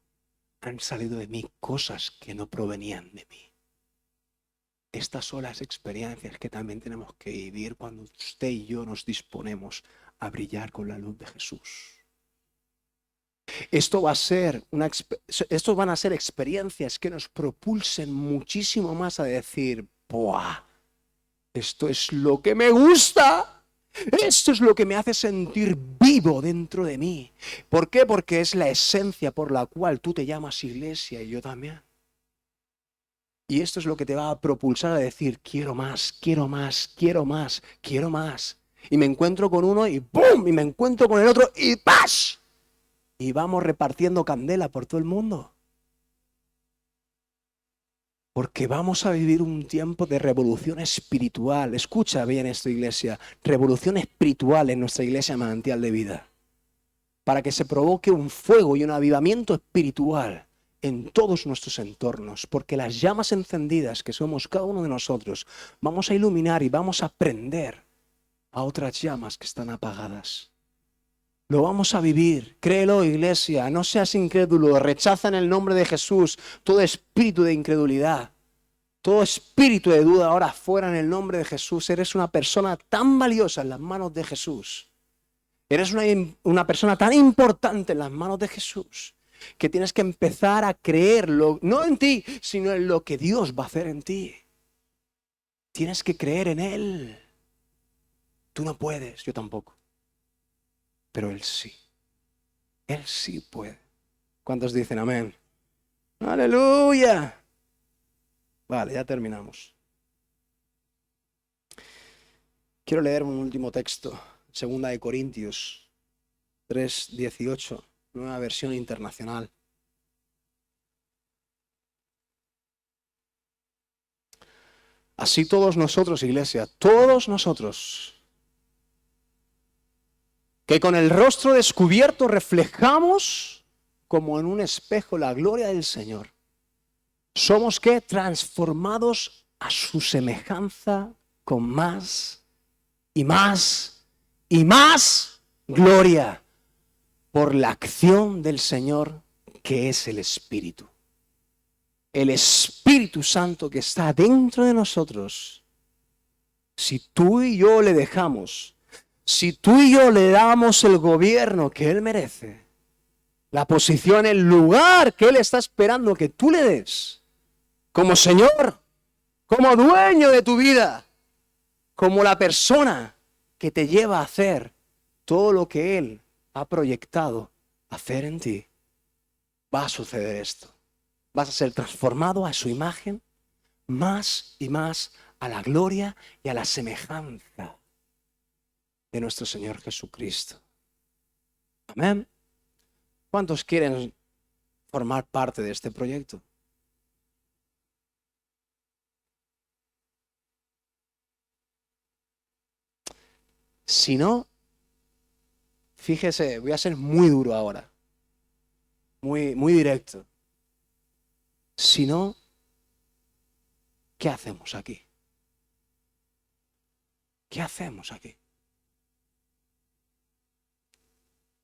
Han salido de mí cosas que no provenían de mí. Estas son las experiencias que también tenemos que vivir cuando usted y yo nos disponemos a brillar con la luz de Jesús. Estos van a ser experiencias que nos propulsen muchísimo más a decir, ¡buah! Esto es lo que me gusta. Esto es lo que me hace sentir vivo dentro de mí. ¿Por qué? Porque es la esencia por la cual tú te llamas iglesia y yo también. Y esto es lo que te va a propulsar a decir, quiero más, quiero más, quiero más, quiero más. Y me encuentro con uno y ¡pum! Y me encuentro con el otro y ¡pash! Y vamos repartiendo candela por todo el mundo. Porque vamos a vivir un tiempo de revolución espiritual. Escucha bien esto, iglesia. Revolución espiritual en nuestra iglesia Manantial de Vida. Para que se provoque un fuego y un avivamiento espiritual en todos nuestros entornos. Porque las llamas encendidas que somos cada uno de nosotros, vamos a iluminar y vamos a prender a otras llamas que están apagadas. Lo vamos a vivir, créelo, iglesia, no seas incrédulo, rechaza en el nombre de Jesús todo espíritu de incredulidad, todo espíritu de duda ahora fuera en el nombre de Jesús. Eres una persona tan valiosa en las manos de Jesús, eres una persona tan importante en las manos de Jesús, que tienes que empezar a creerlo, no en ti, sino en lo que Dios va a hacer en ti. Tienes que creer en Él. Tú no puedes, yo tampoco. Pero Él sí puede. ¿Cuántos dicen amén? ¡Aleluya! Vale, ya terminamos. Quiero leer un último texto, 2 Corintios 3:18, nueva versión internacional. Así todos nosotros, iglesia, todos nosotros, que con el rostro descubierto reflejamos como en un espejo la gloria del Señor. Somos ¿qué? Transformados a su semejanza con más y más y más gloria por la acción del Señor, que es el Espíritu. El Espíritu Santo que está dentro de nosotros. Si tú y yo le dejamos, si tú y yo le damos el gobierno que Él merece, la posición, el lugar que Él está esperando que tú le des, como Señor, como dueño de tu vida, como la persona que te lleva a hacer todo lo que Él ha proyectado hacer en ti, va a suceder esto. Vas a ser transformado a su imagen, más y más a la gloria y a la semejanza de nuestro Señor Jesucristo. Amén. ¿Cuántos quieren formar parte de este proyecto? Si no, fíjese, voy a ser muy duro ahora, muy directo. Si no, ¿qué hacemos aquí? ¿Qué hacemos aquí?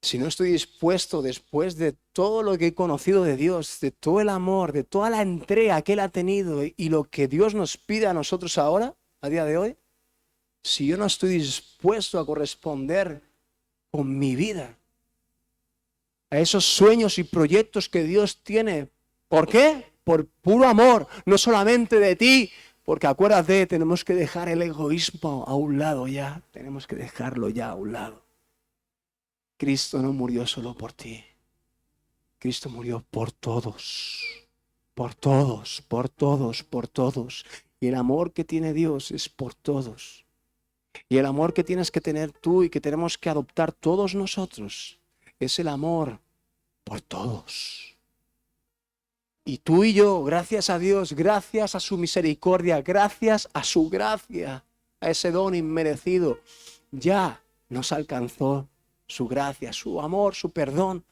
Si no estoy dispuesto, después de todo lo que he conocido de Dios, de todo el amor, de toda la entrega que Él ha tenido y lo que Dios nos pide a nosotros ahora, a día de hoy, si yo no estoy dispuesto a corresponder con mi vida a esos sueños y proyectos que Dios tiene, ¿por qué? Por puro amor, no solamente de ti, porque acuérdate, tenemos que dejar el egoísmo a un lado ya, tenemos que dejarlo ya a un lado. Cristo no murió solo por ti, Cristo murió por todos, por todos, por todos, por todos. Y el amor que tiene Dios es por todos. Y el amor que tienes que tener tú y que tenemos que adoptar todos nosotros es el amor por todos. Y tú y yo, gracias a Dios, gracias a su misericordia, gracias a su gracia, a ese don inmerecido, ya nos alcanzó su gracia, su amor, su perdón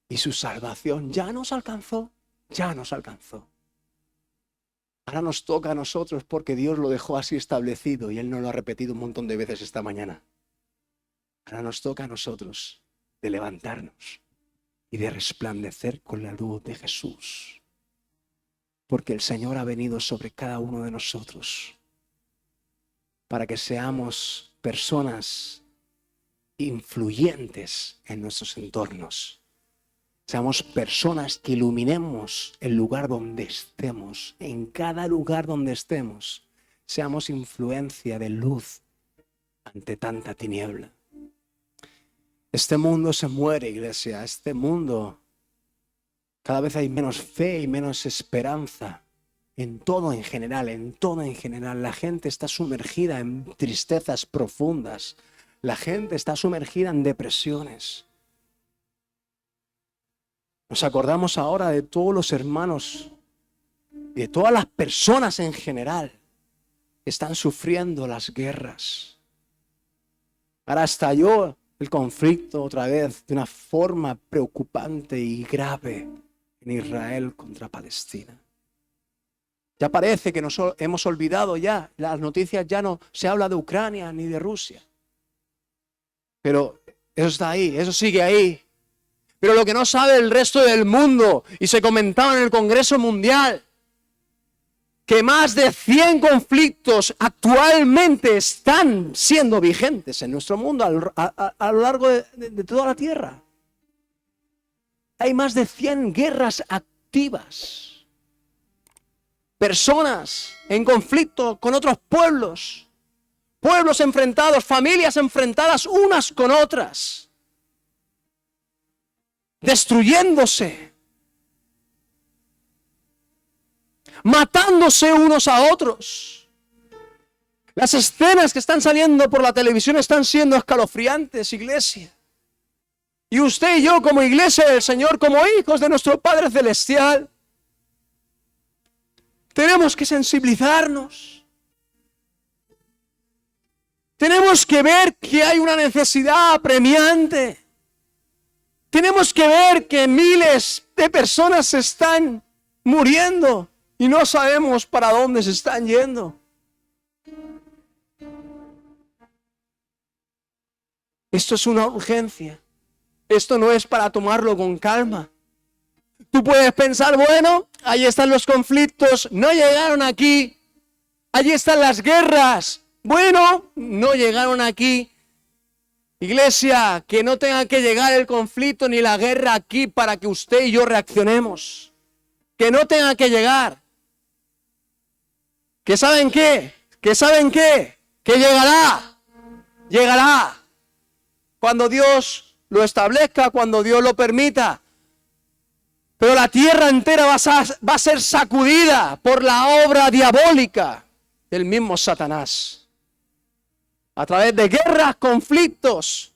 y su salvación. Ya nos alcanzó, ya nos alcanzó. Ahora nos toca a nosotros porque Dios lo dejó así establecido y Él nos lo ha repetido un montón de veces esta mañana. Ahora nos toca a nosotros de levantarnos y de resplandecer con la luz de Jesús. Porque el Señor ha venido sobre cada uno de nosotros para que seamos personas influyentes en nuestros entornos. Seamos personas que iluminemos el lugar donde estemos, en cada lugar donde estemos. Seamos influencia de luz ante tanta tiniebla. Este mundo se muere, iglesia. Este mundo, cada vez hay menos fe y menos esperanza. En todo en general, en todo en general. La gente está sumergida en tristezas profundas. La gente está sumergida en depresiones. Nos acordamos ahora de todos los hermanos, de todas las personas en general que están sufriendo las guerras. Ahora estalló el conflicto otra vez de una forma preocupante y grave en Israel contra Palestina. Ya parece que nos hemos olvidado ya, las noticias ya no se habla de Ucrania ni de Rusia. Pero eso está ahí, eso sigue ahí. Pero lo que no sabe el resto del mundo, y se comentaba en el Congreso Mundial, que más de 100 conflictos actualmente están siendo vigentes en nuestro mundo a lo largo de toda la tierra. Hay más de 100 guerras activas. Personas en conflicto con otros pueblos. Pueblos enfrentados, familias enfrentadas unas con otras. Destruyéndose, matándose unos a otros. Las escenas que están saliendo por la televisión están siendo escalofriantes, iglesia. Y usted y yo, como iglesia del Señor, como hijos de nuestro Padre Celestial, tenemos que sensibilizarnos. Tenemos que ver que hay una necesidad apremiante. Tenemos que ver que miles de personas se están muriendo y no sabemos para dónde se están yendo. Esto es una urgencia. Esto no es para tomarlo con calma. Tú puedes pensar, bueno, ahí están los conflictos, no llegaron aquí. Allí están las guerras. Bueno, no llegaron aquí. Iglesia, que no tenga que llegar el conflicto ni la guerra aquí para que usted y yo reaccionemos. Que no tenga que llegar. ¿Que saben qué? ¿Que saben qué? Que llegará. Llegará. Cuando Dios lo establezca, cuando Dios lo permita. Pero la tierra entera va a ser sacudida por la obra diabólica del mismo Satanás. A través de guerras, conflictos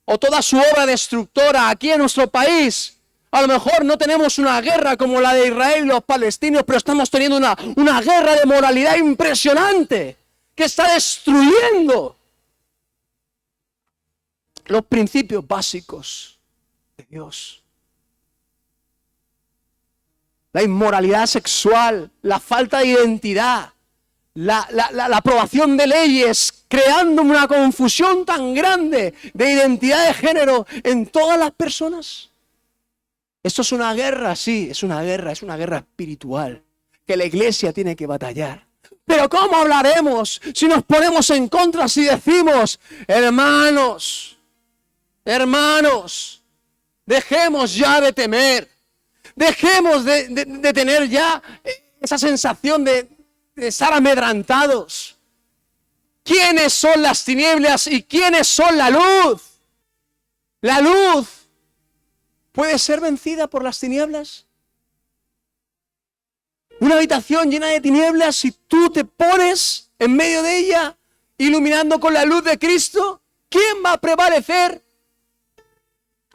o toda su obra destructora aquí en nuestro país. A lo mejor no tenemos una guerra como la de Israel y los palestinos, pero estamos teniendo una guerra de moralidad impresionante que está destruyendo los principios básicos de Dios. La inmoralidad sexual, la falta de identidad, la aprobación de leyes, creando una confusión tan grande de identidad de género en todas las personas. Esto es una guerra, sí, es una guerra espiritual que la iglesia tiene que batallar. Pero ¿cómo hablaremos si nos ponemos en contra, si decimos, hermanos, dejemos ya de temer, dejemos de tener ya esa sensación de estar amedrantados? ¿Quiénes son las tinieblas y quiénes son la luz? La luz puede ser vencida por las tinieblas. Una habitación llena de tinieblas, si tú te pones en medio de ella, iluminando con la luz de Cristo, ¿quién va a prevalecer?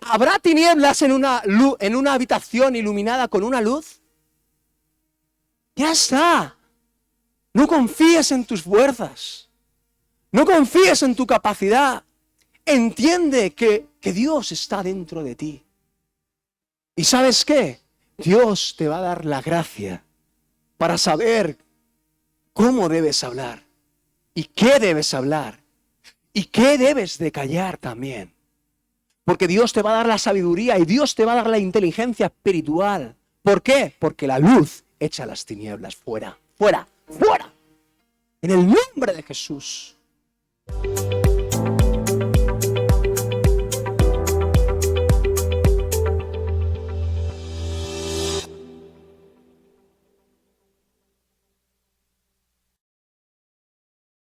¿Habrá tinieblas en una habitación iluminada con una luz? Ya está. No confíes en tus fuerzas. No confíes en tu capacidad. Entiende que Dios está dentro de ti. ¿Y sabes qué? Dios te va a dar la gracia para saber cómo debes hablar y qué debes hablar y qué debes de callar también. Porque Dios te va a dar la sabiduría y Dios te va a dar la inteligencia espiritual. ¿Por qué? Porque la luz echa las tinieblas fuera, fuera, fuera. En el nombre de Jesús.